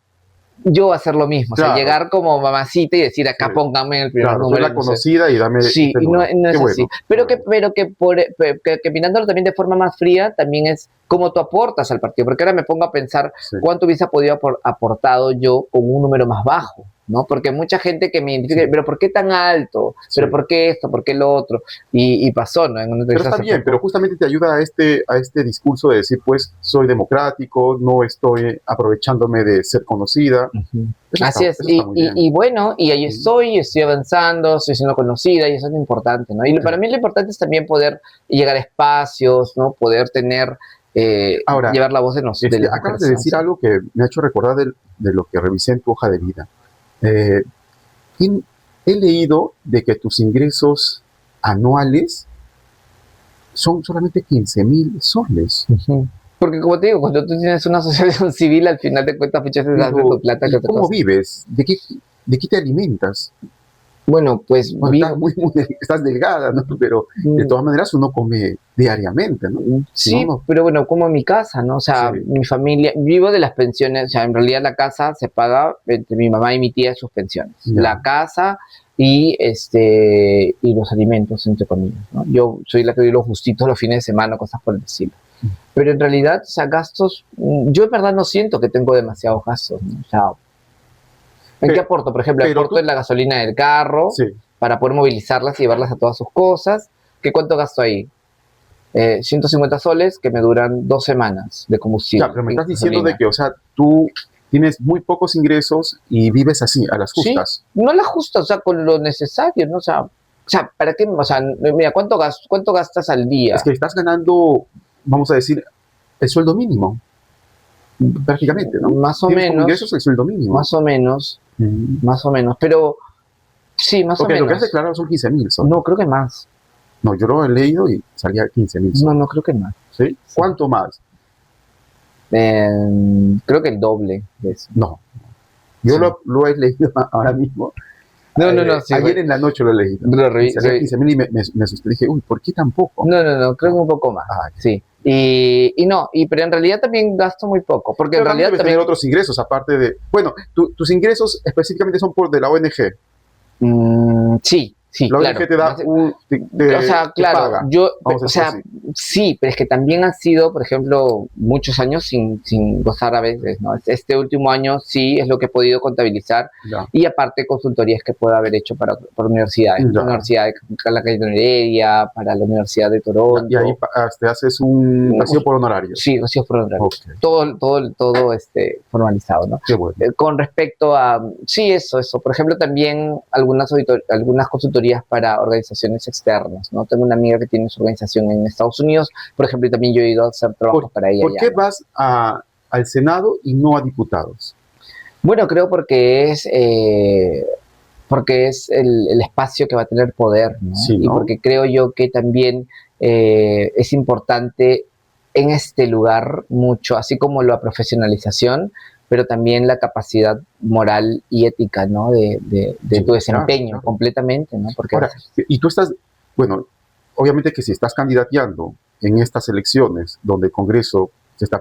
[SPEAKER 2] yo hacer lo mismo, o sea, llegar como mamacita y decir, acá póngame en el primer número.
[SPEAKER 1] Soy la conocida y dame...
[SPEAKER 2] Sí, y no es así. Pero que mirándolo también de forma más fría, también es cómo tú aportas al partido, porque ahora me pongo a pensar cuánto hubiese podido aportado yo con un número más bajo, ¿no? Porque mucha gente que me identifica, pero ¿por qué tan alto? ¿Pero por qué esto? ¿Por qué lo otro? Y pasó, ¿no? En una
[SPEAKER 1] pero está bien, pero justamente te ayuda a este discurso de decir, pues, soy democrático, no estoy aprovechándome de ser conocida.
[SPEAKER 2] Así es, y bueno, y ahí estoy avanzando, estoy siendo conocida, y eso es lo importante, ¿no? Y para mí lo importante es también poder llegar a espacios, ¿no? Poder tener,
[SPEAKER 1] ahora,
[SPEAKER 2] llevar la voz de nosotros.
[SPEAKER 1] Acabas de decir algo que me ha hecho recordar de lo que revisé en tu hoja de vida. He leído de que tus ingresos anuales son solamente 15,000 soles.
[SPEAKER 2] Porque como te digo, cuando tú tienes una asociación civil, al final de cuentas muchas veces das de tu plata que otra
[SPEAKER 1] ¿Cómo
[SPEAKER 2] cosa.
[SPEAKER 1] vives? ¿De qué te alimentas?
[SPEAKER 2] Bueno, pues
[SPEAKER 1] estás delgada, ¿no? Pero de todas maneras uno come diariamente, ¿no?
[SPEAKER 2] Sí,
[SPEAKER 1] ¿no?
[SPEAKER 2] pero bueno, como en mi casa, ¿no? O sea, mi familia, vivo de las pensiones, o sea, en realidad la casa se paga entre mi mamá y mi tía sus pensiones. La casa y los alimentos, entre comillas, ¿no? Yo soy la que doy los justitos los fines de semana, cosas por el estilo. Pero en realidad, o sea, gastos, yo en verdad no siento que tengo demasiados gastos, ¿no? O sea, ¿en qué aporto? Por ejemplo, aporto en la gasolina del carro para poder movilizarlas y llevarlas a todas sus cosas. ¿Cuánto gasto ahí? 150 soles que me duran 2 semanas de combustible.
[SPEAKER 1] Claro, pero me estás diciendo de que, o sea, tú tienes muy pocos ingresos y vives así, a las justas.
[SPEAKER 2] Sí, no las justas, o sea, con lo necesario, ¿no? O sea, ¿para qué? O sea, mira, ¿cuánto gastas al día?
[SPEAKER 1] Es que estás ganando, vamos a decir, el sueldo mínimo. Prácticamente, ¿no?
[SPEAKER 2] Más o menos.
[SPEAKER 1] Ingresos el sueldo mínimo.
[SPEAKER 2] Más o menos. Más o menos. Pero, sí, más o menos.
[SPEAKER 1] Porque lo que has declarado son 15,000 soles.
[SPEAKER 2] No, creo que más.
[SPEAKER 1] No, yo lo he leído y salía 15,000 soles.
[SPEAKER 2] No, creo que más.
[SPEAKER 1] ¿Sí? ¿Cuánto más?
[SPEAKER 2] Creo que el doble de eso.
[SPEAKER 1] No. Yo lo he leído ahora mismo.
[SPEAKER 2] No.
[SPEAKER 1] Sí, ayer en la noche lo he leído. Salía 15,000 y me asusté. Dije, uy, ¿por qué tan poco?
[SPEAKER 2] No, creo que un poco más. Sí. Pero en realidad también gasto muy poco. Porque
[SPEAKER 1] pero
[SPEAKER 2] en realidad
[SPEAKER 1] también tener otros ingresos, aparte de. Bueno, tus ingresos específicamente son por de la ONG.
[SPEAKER 2] Sí.
[SPEAKER 1] La
[SPEAKER 2] claro.
[SPEAKER 1] ONG te da
[SPEAKER 2] o sea, claro, sí, pero es que también ha sido, por ejemplo, muchos años sin gozar a veces, ¿no? Este último año sí es lo que he podido contabilizar y aparte consultorías que puedo haber hecho para universidades, la Universidad de la Calle de Heredia, para la Universidad de Toronto.
[SPEAKER 1] Y ahí haces un vacío por honorario.
[SPEAKER 2] Sí, vacío por honorario.
[SPEAKER 1] Okay.
[SPEAKER 2] Todo formalizado, ¿no?
[SPEAKER 1] Qué bueno.
[SPEAKER 2] Con respecto a, sí, eso. Por ejemplo, también algunas consultorías para organizaciones externas, ¿no? Tengo una amiga que tiene su organización en Estados Unidos, por ejemplo, y también yo he ido a hacer trabajo para ella.
[SPEAKER 1] ¿Por qué vas al Senado y no a diputados?
[SPEAKER 2] Bueno, creo porque es el espacio que va a tener poder, ¿no?
[SPEAKER 1] Sí, ¿no?
[SPEAKER 2] Y porque creo yo que también es importante en este lugar mucho, así como la profesionalización, pero también la capacidad moral y ética, ¿no? De tu desempeño, completamente, ¿no? Porque
[SPEAKER 1] ahora, y tú estás, bueno, obviamente que si estás candidateando en estas elecciones donde el Congreso se está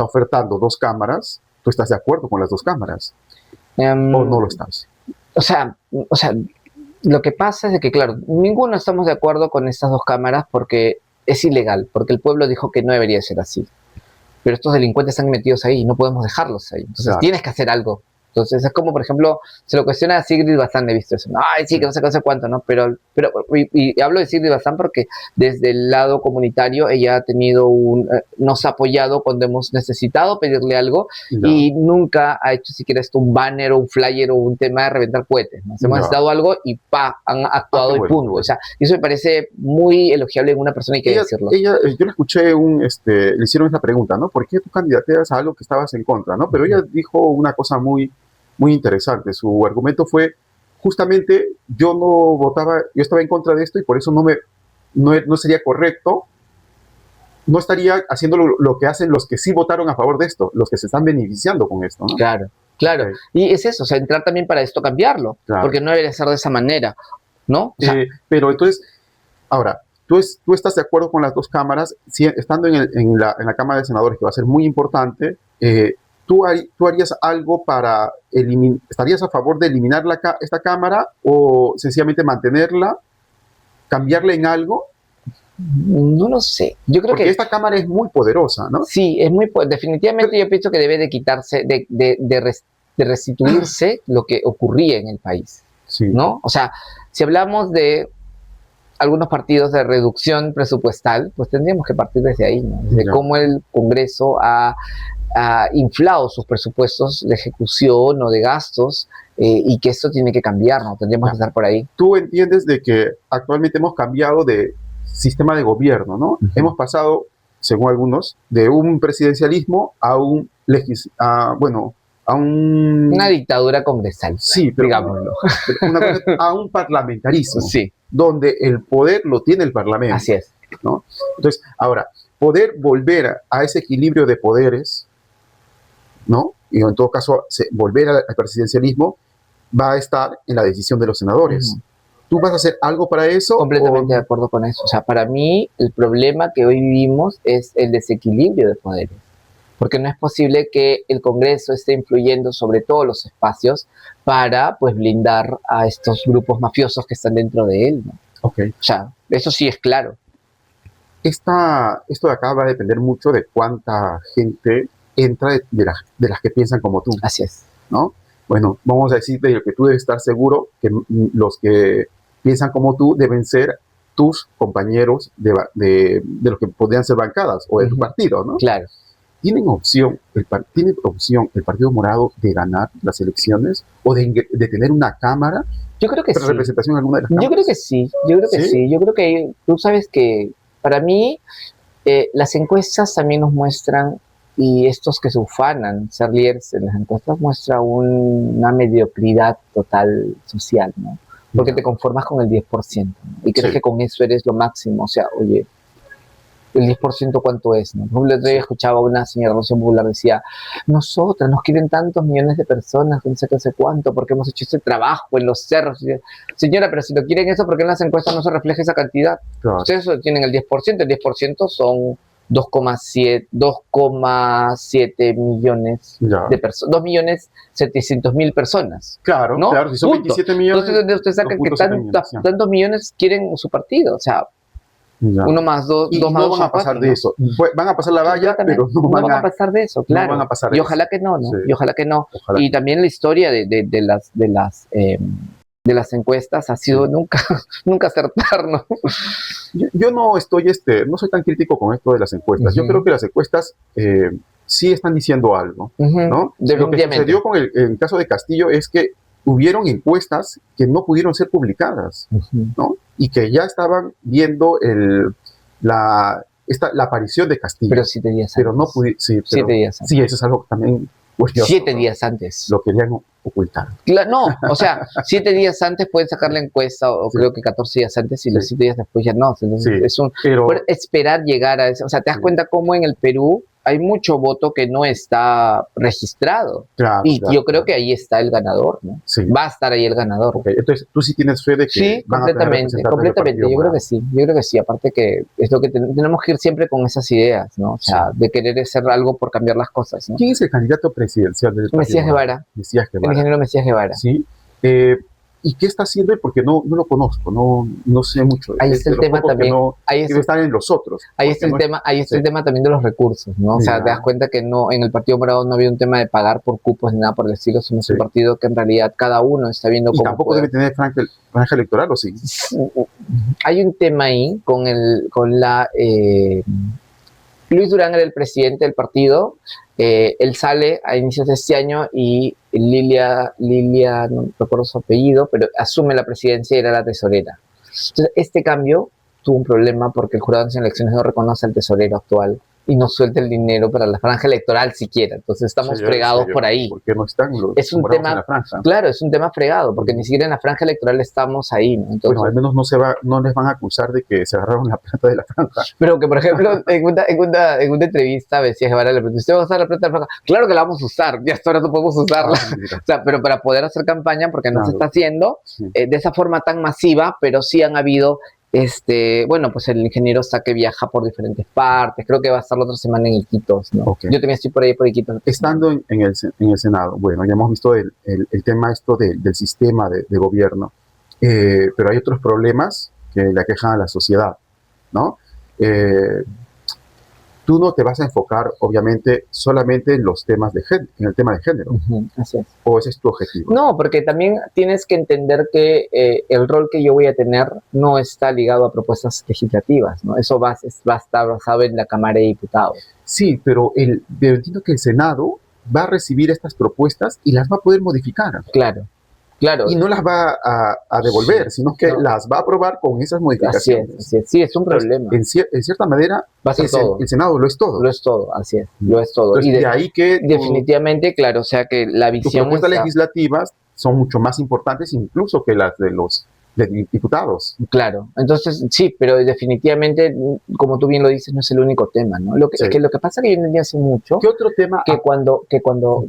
[SPEAKER 1] ofertando 2 cámaras, ¿tú estás de acuerdo con las 2 cámaras? ¿O no lo estás?
[SPEAKER 2] O sea, lo que pasa es que, claro, ninguno estamos de acuerdo con estas 2 cámaras porque es ilegal, porque el pueblo dijo que no debería ser así. Pero estos delincuentes están metidos ahí y no podemos dejarlos ahí. Entonces tienes que hacer algo. Entonces es como, por ejemplo, se lo cuestiona a Sigrid Bazán, he visto eso. Ay, sí, que no sé cuánto, ¿no? Pero y hablo de Sigrid Bazán porque desde el lado comunitario ella ha tenido nos ha apoyado cuando hemos necesitado pedirle algo y nunca ha hecho siquiera un banner o un flyer o un tema de reventar cohetes. Nos hemos necesitado algo y han actuado y pum. O sea, eso me parece muy elogiable en una persona, hay que decirlo.
[SPEAKER 1] Yo le escuché le hicieron esa pregunta, ¿no? ¿Por qué tú candidateas a algo que estabas en contra, ¿no? Pero ella dijo una cosa muy interesante. Su argumento fue, justamente, yo estaba en contra de esto y por eso no sería correcto, no estaría haciendo lo que hacen los que sí votaron a favor de esto, los que se están beneficiando con esto, ¿no?
[SPEAKER 2] Claro. Okay. Y es eso, o sea, entrar también para esto cambiarlo, porque no debería ser de esa manera, ¿no? O sea,
[SPEAKER 1] pero entonces, ahora, tú estás de acuerdo con las 2 cámaras, estando en la Cámara de Senadores, que va a ser muy importante, ¿tú harías algo para estarías a favor de eliminar esta cámara o sencillamente mantenerla, cambiarla en algo?
[SPEAKER 2] No lo sé. Yo creo
[SPEAKER 1] porque esta cámara es muy poderosa, ¿no?
[SPEAKER 2] Sí, definitivamente yo pienso que debe de quitarse, de restituirse lo que ocurría en el país,
[SPEAKER 1] Sí.
[SPEAKER 2] ¿no? O sea, si hablamos de algunos partidos de reducción presupuestal, pues tendríamos que partir desde ahí, ¿no? Desde cómo el Congreso ha inflado sus presupuestos de ejecución o de gastos, y que esto tiene que cambiar, ¿no? Tendríamos que estar por ahí.
[SPEAKER 1] Tú entiendes de que actualmente hemos cambiado de sistema de gobierno, ¿no? Hemos pasado, según algunos, de un presidencialismo a un
[SPEAKER 2] una dictadura congresal.
[SPEAKER 1] Sí, pero
[SPEAKER 2] digámoslo.
[SPEAKER 1] A un parlamentarismo.
[SPEAKER 2] Sí.
[SPEAKER 1] Donde el poder lo tiene el parlamento.
[SPEAKER 2] Así es.
[SPEAKER 1] ¿No? Entonces, ahora, poder volver a ese equilibrio de poderes, ¿no? Y en todo caso, volver al presidencialismo va a estar en la decisión de los senadores. ¿Tú vas a hacer algo para eso?
[SPEAKER 2] Completamente de acuerdo con eso. O sea, para mí el problema que hoy vivimos es el desequilibrio de poderes. Porque no es posible que el Congreso esté influyendo sobre todos los espacios para, pues, blindar a estos grupos mafiosos que están dentro de él, ¿no?
[SPEAKER 1] Okay.
[SPEAKER 2] O sea, eso sí es claro.
[SPEAKER 1] Esto de acá va a depender mucho de cuánta gente entra de las que piensan como tú.
[SPEAKER 2] Así es.
[SPEAKER 1] ¿No? Bueno, vamos a decir de lo que tú debes estar seguro que los que piensan como tú deben ser tus compañeros de los que podrían ser bancadas o de tu partido, ¿no?
[SPEAKER 2] Claro.
[SPEAKER 1] ¿Tiene opción el Partido Morado de ganar las elecciones o de tener una cámara?
[SPEAKER 2] Yo creo que sí.
[SPEAKER 1] ¿Representación en alguna de las cámaras?
[SPEAKER 2] Yo creo que sí. Yo creo que sí. Yo creo que tú sabes que para mí las encuestas también nos muestran, y estos que se ufanan ser líderes en las encuestas, muestra una mediocridad total social, ¿no? Porque te conformas con el 10%, ¿no? Y crees que con eso eres lo máximo. O sea, oye, el 10% ¿cuánto es? ¿No? Por ejemplo, el otro día escuchaba a una señora Rocío Popular, decía, nosotras nos quieren tantos millones de personas, no sé qué, sé cuánto, porque hemos hecho ese trabajo en los cerros. Señora, pero si lo quieren eso, ¿por qué en las encuestas no se refleja esa cantidad?
[SPEAKER 1] Claro.
[SPEAKER 2] Ustedes tienen el 10%, el 10% son 2,7 millones de personas, 2.700.000 personas.
[SPEAKER 1] Claro,
[SPEAKER 2] ¿no?
[SPEAKER 1] claro, si son 27 millones.
[SPEAKER 2] Entonces usted saca que tantos millones quieren su partido, o sea, uno más dos,
[SPEAKER 1] y
[SPEAKER 2] dos más
[SPEAKER 1] no
[SPEAKER 2] dos
[SPEAKER 1] van a pasar
[SPEAKER 2] cuatro,
[SPEAKER 1] de
[SPEAKER 2] ¿no?
[SPEAKER 1] eso. Van a pasar la valla, pero no van
[SPEAKER 2] a pasar de eso, claro.
[SPEAKER 1] No van a pasar
[SPEAKER 2] y ojalá que no, ¿no?
[SPEAKER 1] Sí.
[SPEAKER 2] Y ojalá que no.
[SPEAKER 1] Ojalá
[SPEAKER 2] y también la historia de las encuestas ha sido nunca acertar, ¿no?
[SPEAKER 1] Yo no estoy, no soy tan crítico con esto de las encuestas. Yo creo que las encuestas sí están diciendo algo, ¿no? Lo que sucedió con el caso de Castillo es que hubieron encuestas que no pudieron ser publicadas, ¿no? Y que ya estaban viendo la aparición de Castillo.
[SPEAKER 2] Pero 7 días antes.
[SPEAKER 1] Pero no pudieron. Sí,
[SPEAKER 2] 7 días antes.
[SPEAKER 1] Sí, eso es algo que también. Curioso,
[SPEAKER 2] 7 días antes.
[SPEAKER 1] Lo querían ocultar.
[SPEAKER 2] No, o sea, 7 días antes pueden sacar la encuesta, o creo que 14 días antes, y los 7 días después ya no. Entonces pero esperar llegar a eso. O sea, te das cuenta cómo en el Perú hay mucho voto que no está registrado.
[SPEAKER 1] Claro,
[SPEAKER 2] yo creo que ahí está el ganador, ¿no?
[SPEAKER 1] Sí.
[SPEAKER 2] Va a estar ahí el ganador.
[SPEAKER 1] Okay. Entonces, ¿tú sí tienes fe de que
[SPEAKER 2] sí,
[SPEAKER 1] van
[SPEAKER 2] completamente. Yo creo que sí. Yo creo que sí. Aparte que es lo que tenemos que ir siempre con esas ideas, ¿no? O sea, de querer hacer algo por cambiar las cosas, ¿no?
[SPEAKER 1] ¿Quién es el candidato presidencial del partido?
[SPEAKER 2] Mesías Guevara. El ingeniero Mesías Guevara.
[SPEAKER 1] Sí. ¿Y qué está haciendo él? Porque no lo conozco, no sé mucho.
[SPEAKER 2] Ahí está el tema también.
[SPEAKER 1] Ahí está en los otros.
[SPEAKER 2] Ahí está el tema, el tema también de los recursos, ¿no? O sea, te das cuenta que no, en el Partido Morado no había un tema de pagar por cupos ni nada por el estilo. Somos un partido que en realidad cada uno está viendo cómo.
[SPEAKER 1] Y tampoco debe tener franja electoral, ¿o sí?
[SPEAKER 2] Hay un tema ahí con Luis Durán era el presidente del partido. Él sale a inicios de este año y Lilia, no recuerdo su apellido, pero asume la presidencia y era la tesorera. Entonces, este cambio tuvo un problema porque el Jurado Nacional de Elecciones no reconoce al tesorero actual y no suelta el dinero para la franja electoral siquiera. Entonces estamos fregados por ahí.
[SPEAKER 1] ¿Por qué no están los
[SPEAKER 2] es un tema, en la franja? Claro, es un tema fregado, porque ni siquiera en la franja electoral estamos ahí, ¿no? Entonces,
[SPEAKER 1] bueno, al menos no les van a acusar de que se agarraron la plata de la franja.
[SPEAKER 2] Pero que, por ejemplo, en una entrevista Mesías Guevara le preguntó, ¿usted va a usar la plata de la franja? Claro que la vamos a usar, ya hasta ahora no podemos usarla. O sea, pero para poder hacer campaña, porque no se está haciendo de esa forma tan masiva, pero sí han habido... bueno, pues el ingeniero Saque viaja por diferentes partes. Creo que va a estar la otra semana en Iquitos, ¿no? Yo también estoy por Iquitos.
[SPEAKER 1] Estando en el Senado, bueno, ya hemos visto el tema del sistema de gobierno, pero hay otros problemas que le aquejan a la sociedad, ¿no? tú no te vas a enfocar, obviamente, solamente en los temas de género, en el tema de género.
[SPEAKER 2] Así es.
[SPEAKER 1] ¿O ese es tu objetivo?
[SPEAKER 2] No, porque también tienes que entender que el rol que yo voy a tener no está ligado a propuestas legislativas, ¿no? Eso va a estar basado en la Cámara de Diputados.
[SPEAKER 1] Sí, pero entiendo que el Senado va a recibir estas propuestas y las va a poder modificar.
[SPEAKER 2] Claro. Claro.
[SPEAKER 1] Y no las va a devolver, sino que las va a aprobar con esas modificaciones.
[SPEAKER 2] Así es. Sí, es un problema.
[SPEAKER 1] En cierta manera,
[SPEAKER 2] va a ser todo.
[SPEAKER 1] El Senado lo es todo.
[SPEAKER 2] Lo es todo, así es. Lo es todo.
[SPEAKER 1] Entonces,
[SPEAKER 2] y
[SPEAKER 1] de ahí que
[SPEAKER 2] definitivamente, claro, o sea que la visión.
[SPEAKER 1] Tus propuestas legislativas son mucho más importantes incluso que las de los diputados.
[SPEAKER 2] Claro, entonces sí, pero definitivamente, como tú bien lo dices, no es el único tema, ¿no? Es que lo que pasa es que yo entendí hace mucho.
[SPEAKER 1] ¿Qué otro tema?
[SPEAKER 2] Que cuando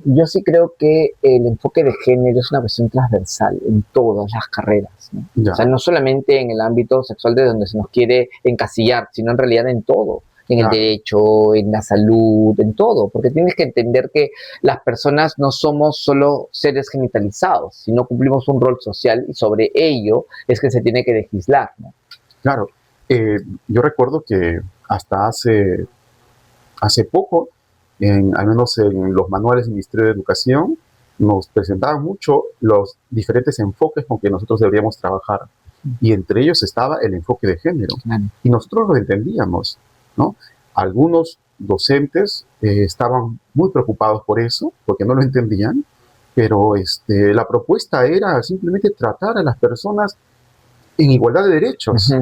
[SPEAKER 2] yo sí creo que el enfoque de género es una cuestión transversal en todas las carreras, ¿no? O sea, no solamente en el ámbito sexual de donde se nos quiere encasillar, sino en realidad en todo. En el derecho, en la salud, en todo, porque tienes que entender que las personas no somos solo seres genitalizados, sino cumplimos un rol social y sobre ello es que se tiene que legislar, ¿no?
[SPEAKER 1] Claro, yo recuerdo que hasta hace poco, al menos en los manuales del Ministerio de Educación, nos presentaban mucho los diferentes enfoques con que nosotros deberíamos trabajar, y entre ellos estaba el enfoque de género, y nosotros lo entendíamos, ¿no? Algunos docentes estaban muy preocupados por eso, porque no lo entendían, pero la propuesta era simplemente tratar a las personas en igualdad de derechos.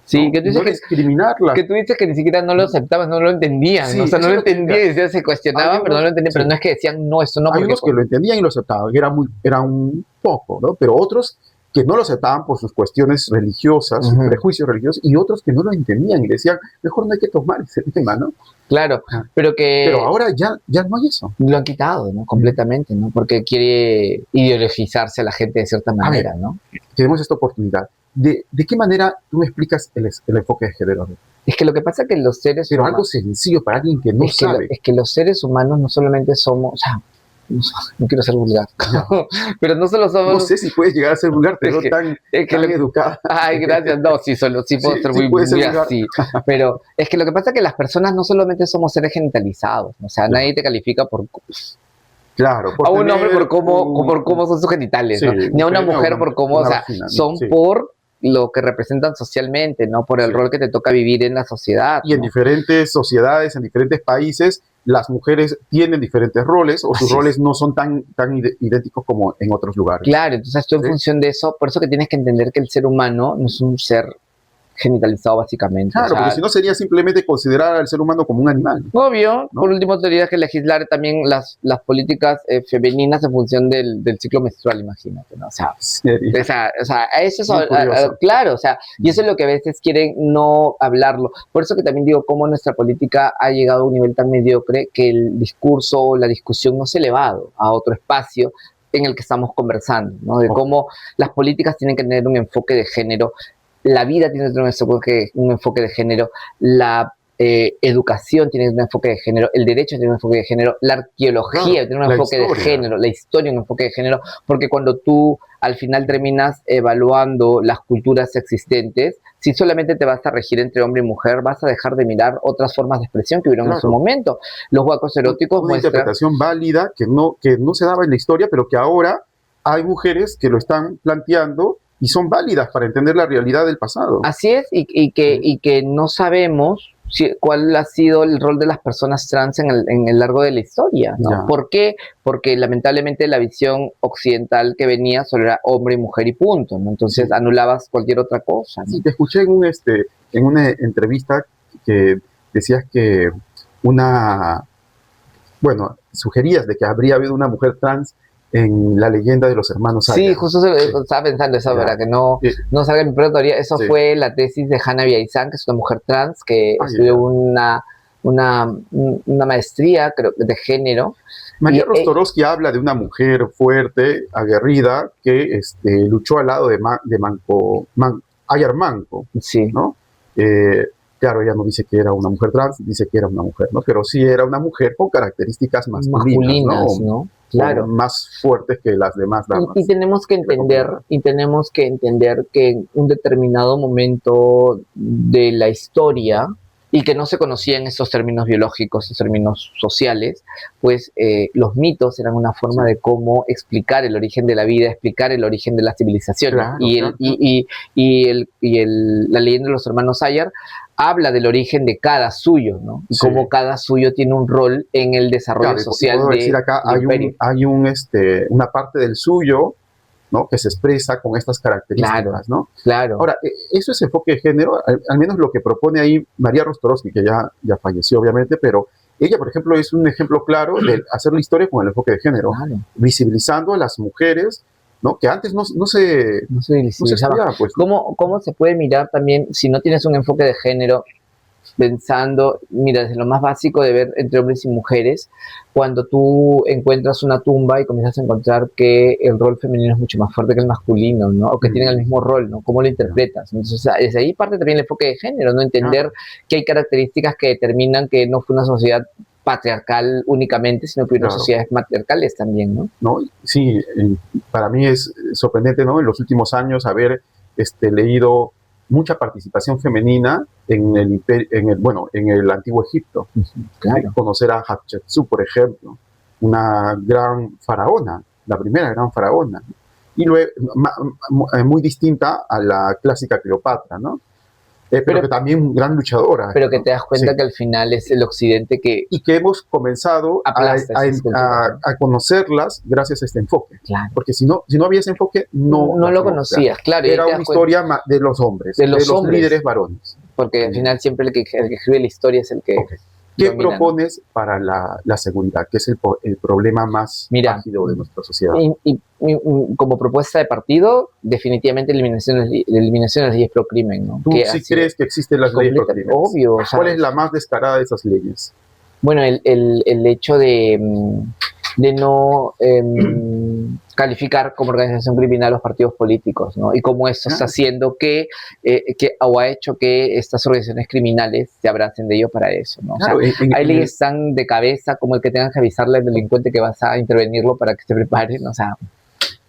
[SPEAKER 2] Sí,
[SPEAKER 1] ¿no?
[SPEAKER 2] que tú dices
[SPEAKER 1] no discriminarlas.
[SPEAKER 2] Que tú dices que ni siquiera no lo aceptabas, no lo entendían,
[SPEAKER 1] Sí,
[SPEAKER 2] o sea, no lo entendían,
[SPEAKER 1] decía.
[SPEAKER 2] se cuestionaban, pero no lo entendían, pero no es que decían, no, eso no.
[SPEAKER 1] Hay unos que lo entendían y lo aceptaban, era un poco, ¿no? Pero otros que no lo aceptaban por sus cuestiones religiosas, sus prejuicios religiosos, y otros que no lo entendían y decían, mejor no hay que tomar ese tema, ¿no?
[SPEAKER 2] Claro, pero
[SPEAKER 1] ahora ya no hay eso.
[SPEAKER 2] Lo han quitado, ¿no? Completamente, ¿no? Porque quiere ideologizarse a la gente de cierta manera, ¿no?
[SPEAKER 1] Tenemos esta oportunidad. ¿De qué manera tú me explicas el enfoque de género?
[SPEAKER 2] Es que lo que pasa es que los seres
[SPEAKER 1] Pero
[SPEAKER 2] humanos...
[SPEAKER 1] algo sencillo para alguien que no sabe.
[SPEAKER 2] Es que los seres humanos no solamente somos... O sea, no quiero ser vulgar, pero no solo somos...
[SPEAKER 1] No sé si puedes llegar a ser vulgar, pero tan educada.
[SPEAKER 2] Ay, gracias, no, sí puedo ser muy así, pero es que lo que pasa es que las personas no solamente somos seres genitalizados, o sea, nadie te califica por...
[SPEAKER 1] Claro,
[SPEAKER 2] a un hombre por cómo son sus genitales, ¿no? Ni a una mujer por cómo, o sea, son por lo que representan socialmente, ¿no? Por el rol que te toca vivir en la sociedad.
[SPEAKER 1] Y en diferentes sociedades, en diferentes países, las mujeres tienen diferentes roles, o sus roles no son tan idénticos como en otros lugares.
[SPEAKER 2] Claro, entonces tú en función de eso, por eso que tienes que entender que el ser humano no es un ser genitalizado básicamente.
[SPEAKER 1] Claro, porque si no sería simplemente considerar al ser humano como un animal.
[SPEAKER 2] Obvio, ¿no? Por último tendrías que legislar también las políticas femeninas en función del ciclo menstrual, imagínate, ¿no? O sea, eso es, claro, o sea, y eso es lo que a veces quieren no hablarlo. Por eso que también digo cómo nuestra política ha llegado a un nivel tan mediocre que el discurso o la discusión no se ha elevado a otro espacio en el que estamos conversando, ¿no? De cómo las políticas tienen que tener un enfoque de género. La vida tiene que tener un enfoque de género, la educación tiene un enfoque de género, el derecho tiene un enfoque de género, la arqueología tiene un enfoque de género, la historia un enfoque de género, porque cuando tú al final terminas evaluando las culturas existentes, si solamente te vas a regir entre hombre y mujer, vas a dejar de mirar otras formas de expresión que hubieron en su momento. Los huecos eróticos
[SPEAKER 1] muestran... Una interpretación válida que no se daba en la historia, pero que ahora hay mujeres que lo están planteando y son válidas para entender la realidad del pasado.
[SPEAKER 2] Así es, y que no sabemos cuál ha sido el rol de las personas trans en el largo de la historia, ¿no? ¿Por qué? Porque lamentablemente la visión occidental que venía solo era hombre y mujer y punto, ¿no? Entonces anulabas cualquier otra cosa, ¿no?
[SPEAKER 1] Sí, te escuché en una entrevista que decías que sugerías de que habría habido una mujer trans en la leyenda de los hermanos Ayer.
[SPEAKER 2] Sí, justo estaba pensando eso, ¿verdad? Que no salga mi propia teoría. Eso fue la tesis de Hannah Villaizán, que es una mujer trans que estudió una maestría, creo, de género.
[SPEAKER 1] María Rostorowski habla de una mujer fuerte, aguerrida, que luchó al lado de Ayer Manco, ¿no? Claro, ella no dice que era una mujer trans, dice que era una mujer, ¿no? Pero sí era una mujer con características masculinas, ¿no? Claro. Más fuertes que las demás damas.
[SPEAKER 2] Y tenemos que entender que en un determinado momento de la historia, y que no se conocían estos términos biológicos, estos términos sociales, pues los mitos eran una forma de cómo explicar el origen de la vida, explicar el origen de las civilizaciones.
[SPEAKER 1] Claro,
[SPEAKER 2] La leyenda de los hermanos Ayar habla del origen de cada suyo, ¿no? Y
[SPEAKER 1] Sí.
[SPEAKER 2] cómo cada suyo tiene un rol en el desarrollo
[SPEAKER 1] Claro,
[SPEAKER 2] social
[SPEAKER 1] puedo decir acá,
[SPEAKER 2] del imperio.
[SPEAKER 1] una parte del suyo, ¿no? Que se expresa con estas características,
[SPEAKER 2] Claro.
[SPEAKER 1] ¿no?
[SPEAKER 2] Claro.
[SPEAKER 1] Ahora, eso es enfoque de género, al menos lo que propone ahí María Rostorowski, que ya falleció obviamente, pero ella, por ejemplo, es un ejemplo claro de hacer la historia con el enfoque de género,
[SPEAKER 2] Claro.
[SPEAKER 1] visibilizando a las mujeres, ¿no? Que antes no se estudiaba, pues.
[SPEAKER 2] ¿Cómo se puede mirar también, si no tienes un enfoque de género, pensando, mira, desde lo más básico de ver entre hombres y mujeres, cuando tú encuentras una tumba y comienzas a encontrar que el rol femenino es mucho más fuerte que el masculino, ¿no? O que tienen el mismo rol, ¿no? ¿Cómo lo interpretas? Entonces, desde ahí parte también el enfoque de género, ¿no? Entender que hay características que determinan que no fue una sociedad patriarcal únicamente, sino que hubo sociedades matriarcales también, ¿no?
[SPEAKER 1] ¿No? Sí, para mí es sorprendente, ¿no? En los últimos años haber leído mucha participación femenina en el antiguo Egipto.
[SPEAKER 2] Claro.
[SPEAKER 1] Conocer a Hatshepsut, por ejemplo, una gran faraona, la primera gran faraona, y luego muy distinta a la clásica Cleopatra, ¿no? Pero que también gran luchadora.
[SPEAKER 2] Pero que te das cuenta que al final es el occidente que...
[SPEAKER 1] Y que hemos comenzado a conocerlas gracias a este enfoque.
[SPEAKER 2] Claro.
[SPEAKER 1] Porque si no había ese enfoque, no
[SPEAKER 2] lo conocías, claro.
[SPEAKER 1] Era una historia de los hombres, de los líderes varones.
[SPEAKER 2] Porque al final siempre el que escribe la historia es el que...
[SPEAKER 1] Okay. ¿Qué propones para la seguridad? Que es el problema más ágido de nuestra sociedad.
[SPEAKER 2] Y como propuesta de partido, definitivamente eliminación de las leyes pro crimen, ¿no?
[SPEAKER 1] ¿Tú sí crees que existen las leyes pro crimen?
[SPEAKER 2] Obvio.
[SPEAKER 1] ¿Cuál es la más descarada de esas leyes?
[SPEAKER 2] Bueno, el hecho de no calificar como organización criminal los partidos políticos, ¿no? Y cómo eso está haciendo o ha hecho que estas organizaciones criminales se abracen de ello para eso, ¿no?
[SPEAKER 1] Claro,
[SPEAKER 2] o sea, hay leyes tan de cabeza como el que tengan que avisarle al delincuente que vas a intervenirlo para que se preparen, o sea...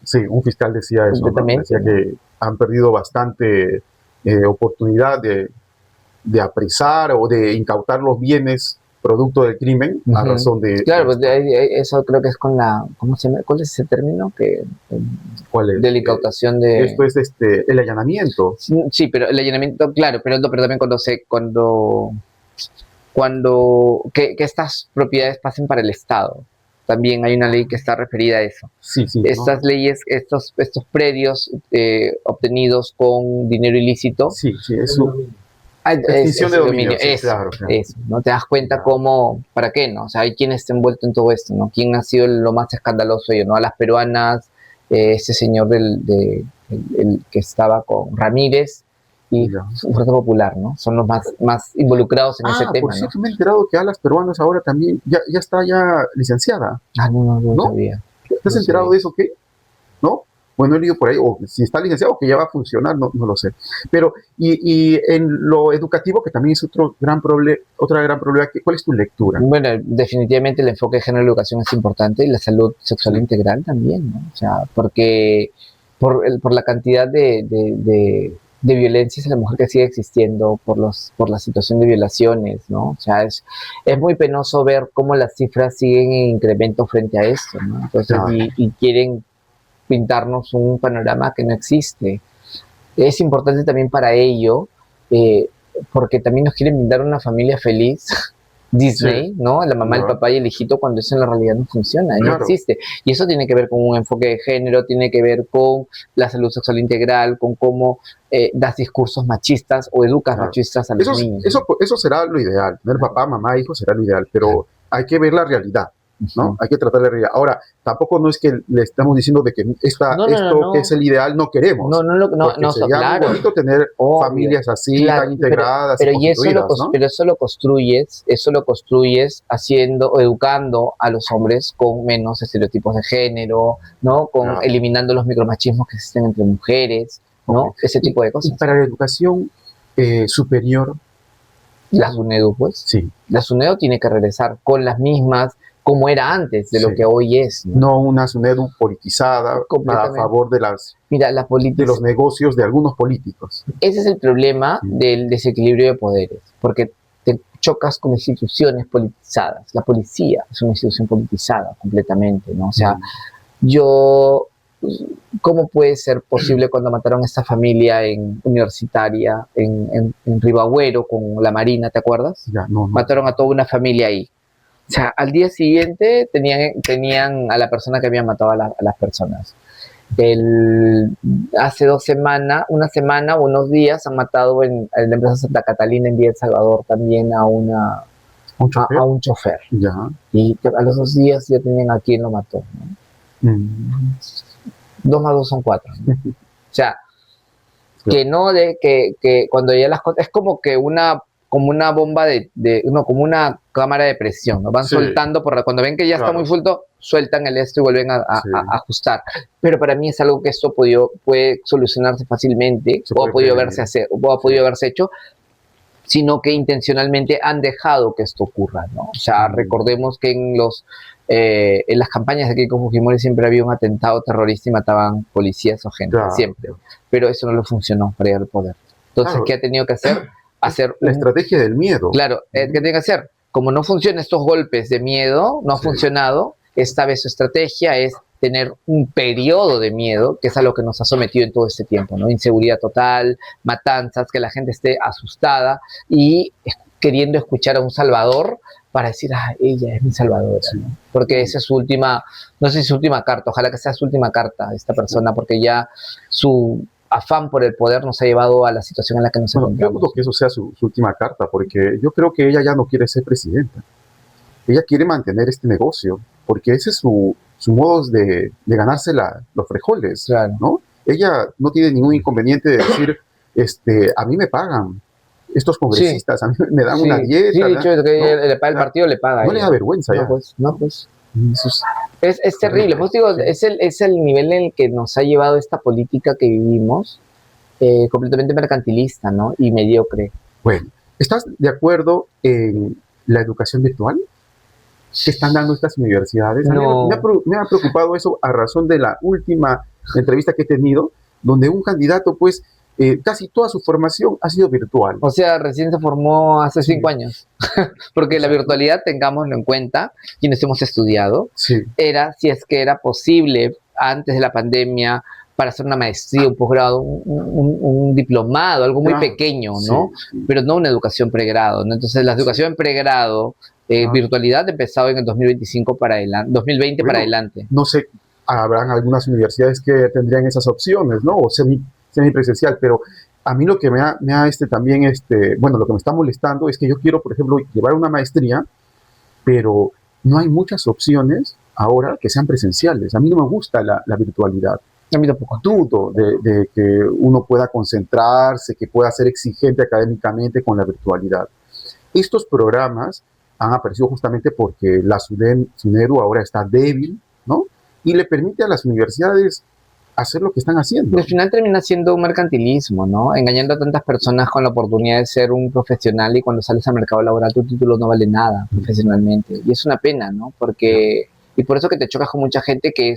[SPEAKER 1] Sí, un fiscal decía eso, ¿no? Decía que han perdido bastante oportunidad de apresar o de incautar los bienes producto del crimen a razón de...
[SPEAKER 2] Claro, pues eso creo que es con la... ¿Cómo se llama? ¿Cuál es ese término?
[SPEAKER 1] ¿Cuál es?
[SPEAKER 2] De la incautación de...
[SPEAKER 1] Esto es el allanamiento.
[SPEAKER 2] Sí, pero el allanamiento, claro, pero también que estas propiedades pasen para el Estado. También hay una ley que está referida a eso.
[SPEAKER 1] Sí,
[SPEAKER 2] Estas leyes, estos predios obtenidos con dinero ilícito...
[SPEAKER 1] Sí, eso... Extinción de dominio.
[SPEAKER 2] Claro. Eso, ¿no? Te das cuenta cómo, ¿para qué, no? O sea, hay quien está envuelto en todo esto, ¿no? ¿Quién ha sido lo más escandaloso? ¿No? A las peruanas, ese señor el que estaba con Ramírez y Fuerza Popular, ¿no? Son los más involucrados en ese tema.
[SPEAKER 1] Por cierto, me he enterado que a las peruanas ahora también ya está licenciada.
[SPEAKER 2] No sabía.
[SPEAKER 1] ¿Te has enterado de eso? ¿Qué? ¿No? Bueno, he leído por ahí, o si está licenciado, que ya va a funcionar, no lo sé. Pero, y en lo educativo, que también es otra gran problema, ¿cuál es tu lectura?
[SPEAKER 2] Bueno, definitivamente el enfoque de género en la educación es importante y la salud sexual integral también, ¿no? O sea, porque por la cantidad de violencias a la mujer que sigue existiendo, por la situación de violaciones, ¿no? O sea, es muy penoso ver cómo las cifras siguen en incremento frente a esto, ¿no? Entonces, y quieren pintarnos un panorama que no existe. Es importante también para ello, porque también nos quieren brindar una familia feliz, Disney, ¿no? La mamá, el papá y el hijito, cuando eso en la realidad no funciona, no existe. Y eso tiene que ver con un enfoque de género, tiene que ver con la salud sexual integral, con cómo das discursos machistas o educas machistas a los niños.
[SPEAKER 1] Eso será lo ideal. Tener papá, mamá, hijo será lo ideal, pero hay que ver la realidad, ¿no? Hay que tratar la realidad. Ahora, tampoco no es que le estamos diciendo de que esto que es el ideal no queremos. No, sería muy bonito tener familias así, tan integradas.
[SPEAKER 2] Pero eso lo construyes haciendo o educando a los hombres con menos estereotipos de género, ¿no? Eliminando los micromachismos que existen entre mujeres, ¿no? Ese tipo de cosas.
[SPEAKER 1] Y para la educación superior,
[SPEAKER 2] la SUNEDU, pues.
[SPEAKER 1] Sí.
[SPEAKER 2] La SUNEDU tiene que regresar con las mismas como era antes de lo que hoy es.
[SPEAKER 1] No una SUNEDU politizada a favor de los negocios de algunos políticos.
[SPEAKER 2] Ese es el problema del desequilibrio de poderes, porque te chocas con instituciones politizadas. La policía es una institución politizada completamente, ¿no? O sea, yo, ¿cómo puede ser posible cuando mataron a esta familia universitaria en Ribagüero con la Marina, ¿te acuerdas?
[SPEAKER 1] Ya, no.
[SPEAKER 2] Mataron a toda una familia ahí. O sea, al día siguiente tenían a la persona que había matado a las personas. Hace una semana o unos días han matado en la empresa Santa Catalina en Villa El Salvador también a un chofer.
[SPEAKER 1] Ya.
[SPEAKER 2] Y a los 2 días ya tenían a quién lo mató, ¿no? 2 más 2 son 4, ¿no? O sea, que no que cuando ya las cosas es como una bomba como una cámara de presión, ¿no? Van soltando cuando ven que ya está muy suelto, sueltan el esto y vuelven a ajustar. Pero para mí es algo que esto puede solucionarse fácilmente, o ha podido haberse hecho, sino que intencionalmente han dejado que esto ocurra, ¿no? O sea, recordemos que en las campañas de Keiko Fujimori siempre había un atentado terrorista y mataban policías o gente, siempre. Pero eso no le funcionó para llegar al poder. Entonces, ¿qué ha tenido que hacer?
[SPEAKER 1] La estrategia del miedo.
[SPEAKER 2] Claro, ¿qué tiene que hacer? Como no funcionan estos golpes de miedo, no ha funcionado, esta vez su estrategia es tener un periodo de miedo, que es a lo que nos ha sometido en todo este tiempo, ¿no? Inseguridad total, matanzas, que la gente esté asustada y queriendo escuchar a un salvador para decir, ella es mi salvadora, ¿no? Porque esa es su última, no sé si su última carta, ojalá que sea su última carta esta persona, porque ya su afán por el poder nos ha llevado a la situación en la que nos encontramos.
[SPEAKER 1] Yo dudo que eso sea su última carta, porque yo creo que ella ya no quiere ser presidenta. Ella quiere mantener este negocio, porque ese es su modo de ganarse los frijoles,
[SPEAKER 2] claro,
[SPEAKER 1] ¿no? Ella no tiene ningún inconveniente de decir, a mí me pagan, estos congresistas, a mí me dan una dieta.
[SPEAKER 2] Sí, dicho que le paga el partido, le paga.
[SPEAKER 1] No le da vergüenza ya.
[SPEAKER 2] Pues. Es terrible, pues digo, es el nivel en el que nos ha llevado esta política que vivimos, completamente mercantilista, ¿no? Y mediocre.
[SPEAKER 1] Bueno, ¿estás de acuerdo en la educación virtual que están dando estas universidades?
[SPEAKER 2] No.
[SPEAKER 1] Me ha preocupado eso a razón de la última entrevista que he tenido, donde un candidato, pues, casi toda su formación ha sido virtual.
[SPEAKER 2] O sea, recién se formó hace 5 años. Porque la virtualidad, tengámoslo en cuenta, quienes hemos estudiado, era si es que era posible antes de la pandemia para hacer una maestría, un posgrado, un diplomado, algo muy pequeño, ¿no? Pero no una educación pregrado, ¿no? Entonces, la educación en pregrado, virtualidad, empezó en el 2025 para adelante, 2020 para adelante.
[SPEAKER 1] No sé, habrán algunas universidades que tendrían esas opciones, ¿no? O semipresencial, pero a mí lo que me ha también, bueno, lo que me está molestando es que yo quiero, por ejemplo, llevar una maestría, pero no hay muchas opciones ahora que sean presenciales. A mí no me gusta la virtualidad.
[SPEAKER 2] A mí tampoco.
[SPEAKER 1] Dudo de que uno pueda concentrarse, que pueda ser exigente académicamente con la virtualidad. Estos programas han aparecido justamente porque la SUNEDU ahora está débil, ¿no? Y le permite a las universidades hacer lo que están haciendo.
[SPEAKER 2] Al final termina siendo un mercantilismo, ¿no? Engañando a tantas personas con la oportunidad de ser un profesional, y cuando sales al mercado laboral tu título no vale nada profesionalmente. Y es una pena, ¿no? Porque, y por eso que te chocas con mucha gente que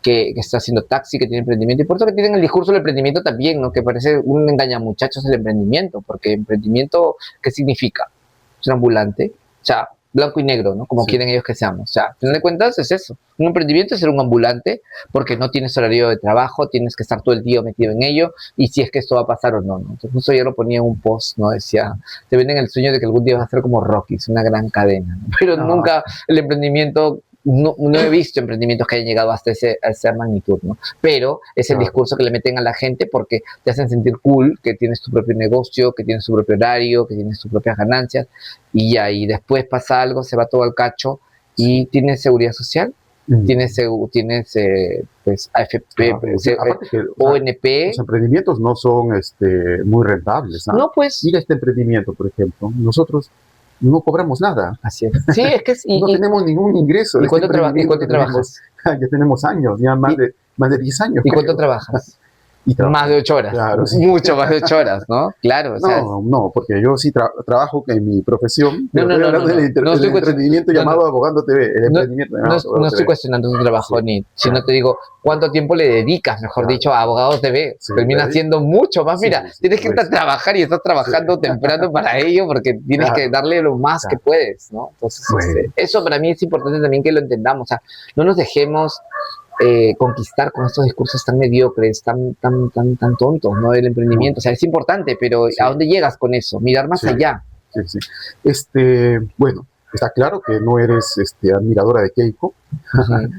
[SPEAKER 2] está haciendo taxi, que tiene emprendimiento, y por eso que tienen el discurso del emprendimiento también, ¿no? Que parece un engañamuchachos el emprendimiento, porque emprendimiento, ¿qué significa? Es un ambulante, o sea, blanco y negro, ¿no? Como quieren ellos que seamos. O sea, al final de cuentas es eso. Un emprendimiento es ser un ambulante, porque no tienes horario de trabajo, tienes que estar todo el día metido en ello, y si es que esto va a pasar o no, ¿no? Entonces, justo ayer lo ponía en un post, ¿no? Decía, te venden el sueño de que algún día vas a ser como Rockies, una gran cadena, ¿no? Pero nunca el emprendimiento, no he visto emprendimientos que hayan llegado hasta esa magnitud, ¿no? Pero es el discurso que le meten a la gente porque te hacen sentir cool, que tienes tu propio negocio, que tienes tu propio horario, que tienes tus propias ganancias, y ya, y después pasa algo, se va todo al cacho, y tienes seguridad social, tienes pues AFP, ONP.
[SPEAKER 1] Los emprendimientos no son muy rentables, ¿no?
[SPEAKER 2] No, pues.
[SPEAKER 1] Mira este emprendimiento, por ejemplo. Nosotros no cobramos nada.
[SPEAKER 2] Así es. Sí, es que
[SPEAKER 1] no tenemos ningún ingreso.
[SPEAKER 2] ¿Y cuánto trabajas?
[SPEAKER 1] Ya tenemos años, ya más de 10 años.
[SPEAKER 2] ¿Y cuánto trabajas?
[SPEAKER 1] Y
[SPEAKER 2] más de 8 horas.
[SPEAKER 1] Claro, sí.
[SPEAKER 2] Mucho más de 8 horas, ¿no? Claro. O sea,
[SPEAKER 1] No, porque yo sí trabajo en mi profesión.
[SPEAKER 2] No,
[SPEAKER 1] Estoy hablando del emprendimiento llamado Abogando TV. El emprendimiento llamado Abogando
[SPEAKER 2] no estoy
[SPEAKER 1] TV.
[SPEAKER 2] cuestionando tu trabajo,
[SPEAKER 1] Sí,
[SPEAKER 2] sino
[SPEAKER 1] claro.
[SPEAKER 2] te digo, ¿cuánto tiempo le dedicas, mejor
[SPEAKER 1] Claro.
[SPEAKER 2] dicho, a Abogado TV?
[SPEAKER 1] Sí,
[SPEAKER 2] Termina
[SPEAKER 1] ¿ves?
[SPEAKER 2] siendo mucho más.
[SPEAKER 1] Sí,
[SPEAKER 2] Mira,
[SPEAKER 1] sí,
[SPEAKER 2] tienes que irte a
[SPEAKER 1] pues.
[SPEAKER 2] trabajar y estás trabajando temprano para ello porque tienes que darle lo más que puedes, ¿no? Entonces,
[SPEAKER 1] Bueno.
[SPEAKER 2] eso para mí es importante también que lo entendamos. O sea, no nos dejemos conquistar con estos discursos tan mediocres, tan tontos, ¿no? Del emprendimiento. O sea, es importante, pero
[SPEAKER 1] Sí.
[SPEAKER 2] ¿a dónde llegas con eso? Mirar más allá.
[SPEAKER 1] Sí. Bueno, está claro que no eres admiradora de Keiko.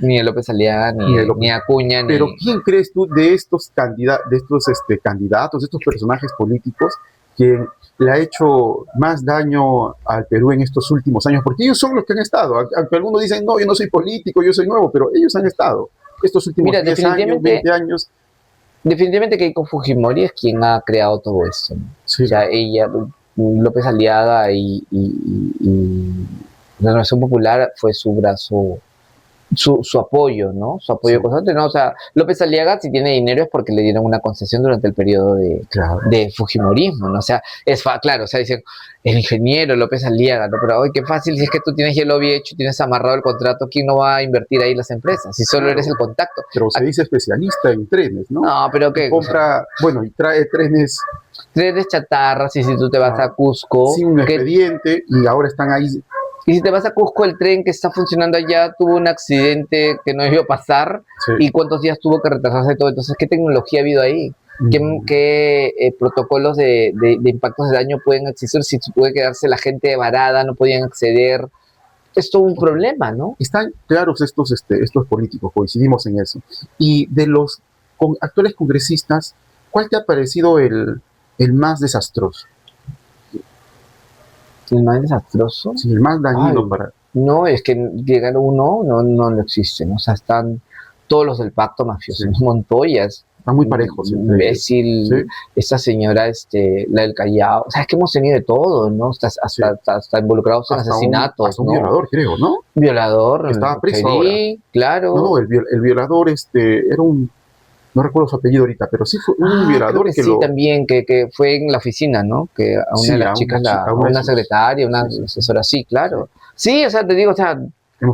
[SPEAKER 2] Ni de López Aliaga, ni Acuña, ni...
[SPEAKER 1] Pero ¿quién crees tú de estos candidatos, de estos personajes políticos, quien le ha hecho más daño al Perú en estos últimos años? Porque ellos son los que han estado. Aunque algunos dicen, no, yo no soy político, yo soy nuevo, pero ellos han estado. Estos últimos 10 años, 20 años.
[SPEAKER 2] Definitivamente Keiko Fujimori es quien ha creado todo esto, ¿no?
[SPEAKER 1] Sí.
[SPEAKER 2] O sea, ella, López Aliaga y la Renovación Popular fue su brazo, su apoyo, ¿no? Su apoyo constante, ¿no? O sea, López Aliaga, si tiene dinero es porque le dieron una concesión durante el periodo de Fujimorismo, ¿no? O sea, claro, o sea, dicen, el ingeniero López Aliaga, ¿no? Pero, oye, qué fácil, si es que tú tienes ya el lobby hecho, tienes amarrado el contrato, ¿quién no va a invertir ahí las empresas? Si solo eres el contacto.
[SPEAKER 1] Pero se dice especialista en trenes, ¿no?
[SPEAKER 2] No, pero ¿qué?
[SPEAKER 1] Compra, bueno, y trae trenes.
[SPEAKER 2] Trenes chatarras, y si tú te vas a Cusco...
[SPEAKER 1] Sin un expediente, y ahora están ahí.
[SPEAKER 2] Y si te vas a Cusco, el tren que está funcionando allá tuvo un accidente que no debió pasar. Sí. ¿Y cuántos días tuvo que retrasarse todo? Entonces, ¿qué tecnología ha habido ahí? ¿Qué protocolos de impactos de daño pueden existir? Si puede quedarse la gente varada, no podían acceder. Es todo un problema, ¿no?
[SPEAKER 1] Están claros estos políticos, coincidimos en eso. Y de los actuales congresistas, ¿cuál te ha parecido el más desastroso?
[SPEAKER 2] ¿El más desastroso?
[SPEAKER 1] Sí, el más dañino para...
[SPEAKER 2] No, es que llegar uno no existe, ¿no? O sea, están todos los del pacto mafioso, sí. Montoyas.
[SPEAKER 1] Están muy parejos.
[SPEAKER 2] Imbécil, ¿sí? Esta señora, la del Callao. O sea, es que hemos tenido de todo, ¿no? Hasta involucrados en asesinatos.
[SPEAKER 1] Hasta un violador, creo, ¿no?
[SPEAKER 2] Violador.
[SPEAKER 1] Estaba preso ahora.
[SPEAKER 2] Claro.
[SPEAKER 1] No, el violador era un... No recuerdo su apellido ahorita, pero sí fue un violador
[SPEAKER 2] que sí, también, que fue en la oficina, ¿no? Que a una de las chicas, una secretaria, una asesora, sí, claro. Sí, o sea, te digo, o sea,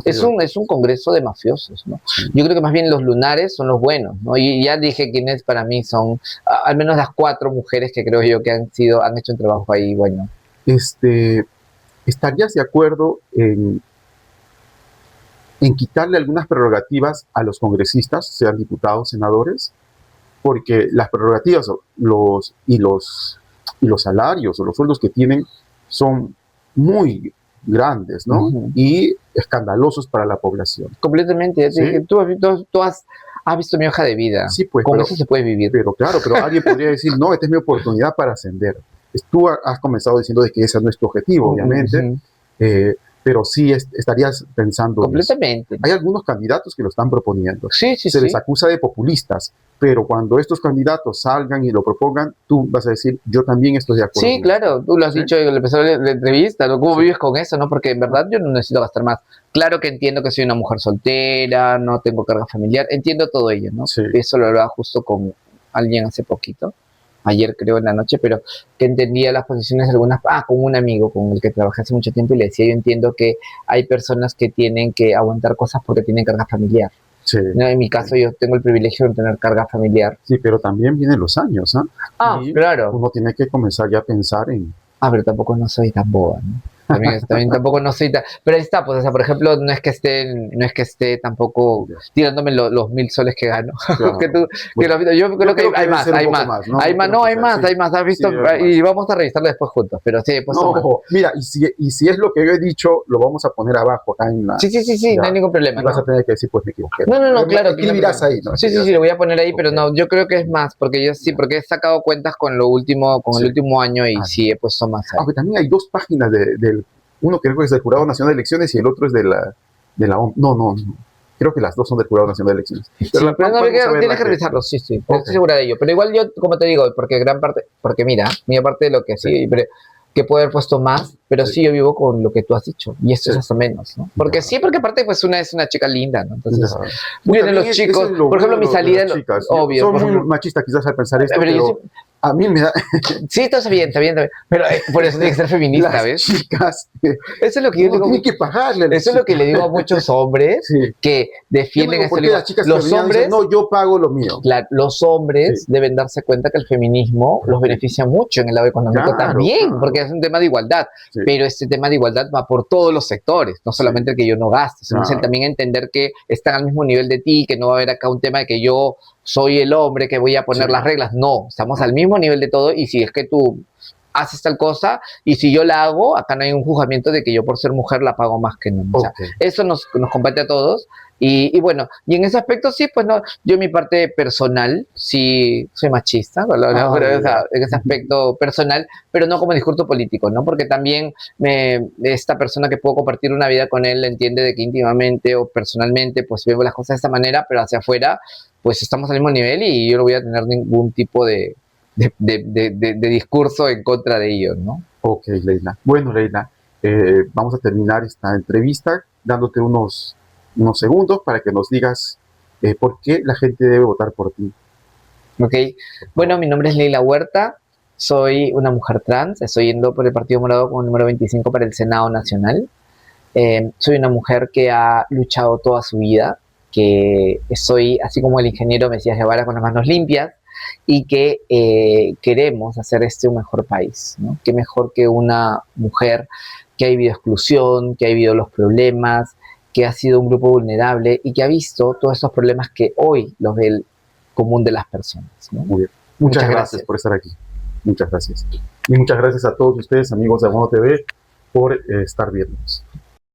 [SPEAKER 2] es un congreso de mafiosos, ¿no? Sí. Yo creo que más bien los lunares son los buenos, ¿no? Y ya dije quiénes para mí son, al menos las 4 mujeres que creo yo que han hecho un trabajo ahí bueno.
[SPEAKER 1] ¿Estarías de acuerdo en quitarle algunas prerrogativas a los congresistas, sean diputados, senadores? Porque las prerrogativas los salarios o los sueldos que tienen son muy grandes, ¿no? Y escandalosos para la población.
[SPEAKER 2] Completamente. ¿Sí? Tú has visto mi hoja de vida.
[SPEAKER 1] Sí, pues.
[SPEAKER 2] Con eso se puede vivir.
[SPEAKER 1] Pero claro, pero alguien podría decir, no, esta es mi oportunidad para ascender. Tú has comenzado diciendo de que ese es nuestro objetivo, obviamente. Pero sí estarías pensando...
[SPEAKER 2] Completamente.
[SPEAKER 1] Hay algunos candidatos que lo están proponiendo.
[SPEAKER 2] Sí.
[SPEAKER 1] Se les acusa de populistas, pero cuando estos candidatos salgan y lo propongan, tú vas a decir, yo también estoy de acuerdo.
[SPEAKER 2] Sí, claro, tú lo has dicho al empezar la entrevista, ¿no? ¿Cómo vives con eso, no? Porque en verdad yo no necesito gastar más. Claro que entiendo que soy una mujer soltera, no tengo carga familiar, entiendo todo ello, ¿no? Sí. Eso lo hablaba justo con alguien hace poquito. Ayer creo en la noche, pero que entendía las posiciones de algunas, con un amigo con el que trabajé hace mucho tiempo y le decía, yo entiendo que hay personas que tienen que aguantar cosas porque tienen carga familiar. Sí. ¿No? En mi caso yo tengo el privilegio de no tener carga familiar.
[SPEAKER 1] Sí, pero también vienen los años, ¿eh?
[SPEAKER 2] Claro.
[SPEAKER 1] Uno tiene que comenzar ya a pensar en...
[SPEAKER 2] Pero tampoco no soy tan boba, ¿no? También tampoco no soy tan... Pero ahí está, pues, o sea, por ejemplo, no es que esté tampoco tirándome los 1,000 soles que gano. Claro. Yo creo que hay más. Hay más, has visto, y vamos a revisarlo después juntos, pero sí, pues
[SPEAKER 1] mira, y si es lo que yo he dicho, lo vamos a poner abajo acá en la...
[SPEAKER 2] Sí, ya, no hay ningún problema.
[SPEAKER 1] Y vas a tener que decir, pues me equivoqué.
[SPEAKER 2] No, claro.
[SPEAKER 1] Escribirás ahí, ¿no?
[SPEAKER 2] Sí, lo voy a poner ahí, pero no, yo creo que es más, porque yo porque he sacado cuentas con el último año y sí he puesto más ahí.
[SPEAKER 1] Aunque también hay 2 páginas uno creo que es del Jurado Nacional de Elecciones y el otro es de la OMS. No. Creo que las 2 son del Jurado Nacional de Elecciones.
[SPEAKER 2] Pero tienes que revisarlo, sí. Estoy segura de ello. Pero igual yo, como te digo, porque mira, muy aparte de lo que sí, pero que puede haber puesto más, pero sí yo vivo con lo que tú has dicho, y esto es hasta menos, ¿no? Porque sí, porque aparte pues una es una chica linda, ¿no? Entonces, vienen los chicos, por ejemplo, mi salida, obvio.
[SPEAKER 1] Soy muy machista quizás al pensar esto, pero a mí me da...
[SPEAKER 2] Sí, está bien, pero por eso tiene que ser feminista,
[SPEAKER 1] las
[SPEAKER 2] ¿ves?
[SPEAKER 1] chicas...
[SPEAKER 2] Eso es lo que yo digo.
[SPEAKER 1] Tiene que pagarle.
[SPEAKER 2] Eso es lo que le digo a muchos hombres que defienden
[SPEAKER 1] porque las chicas
[SPEAKER 2] los hombres,
[SPEAKER 1] dicen, no, yo pago lo mío.
[SPEAKER 2] Los hombres deben darse cuenta que el feminismo los beneficia mucho en el lado económico también, porque es un tema de igualdad, pero este tema de igualdad va por todos los sectores, no solamente el que yo no gaste, sino también entender que están al mismo nivel de ti, que no va a haber acá un tema de que yo soy el hombre que voy a poner las reglas, no, estamos al mismo nivel de todo, y si es que tú haces tal cosa, y si yo la hago, acá no hay un juzgamiento de que yo por ser mujer la pago más que no. O sea, eso nos compete a todos, y bueno, y en ese aspecto sí, pues no, yo en mi parte personal sí soy machista, pero, en ese aspecto personal, pero no como discurso político, ¿no? Porque también esta persona que puedo compartir una vida con él entiende de que íntimamente o personalmente pues veo las cosas de esta manera, pero hacia afuera pues estamos al mismo nivel y yo no voy a tener ningún tipo de discurso en contra de ellos, ¿no?
[SPEAKER 1] Ok, Leila. Bueno, Leila, vamos a terminar esta entrevista dándote unos segundos para que nos digas por qué la gente debe votar por ti.
[SPEAKER 2] Ok. Bueno, mi nombre es Leila Huerta, soy una mujer trans, estoy yendo por el Partido Morado como número 25 para el Senado Nacional. Soy una mujer que ha luchado toda su vida, que soy, así como el ingeniero Mesías Guevara, con las manos limpias, y que queremos hacer un mejor país, ¿no? Qué mejor que una mujer que ha vivido exclusión, que ha vivido los problemas, que ha sido un grupo vulnerable y que ha visto todos esos problemas que hoy los ve el común de las personas, ¿no?
[SPEAKER 1] Muy bien. Muchas gracias por estar aquí. Muchas gracias. Y muchas gracias a todos ustedes, amigos de Mono TV, por estar viéndonos.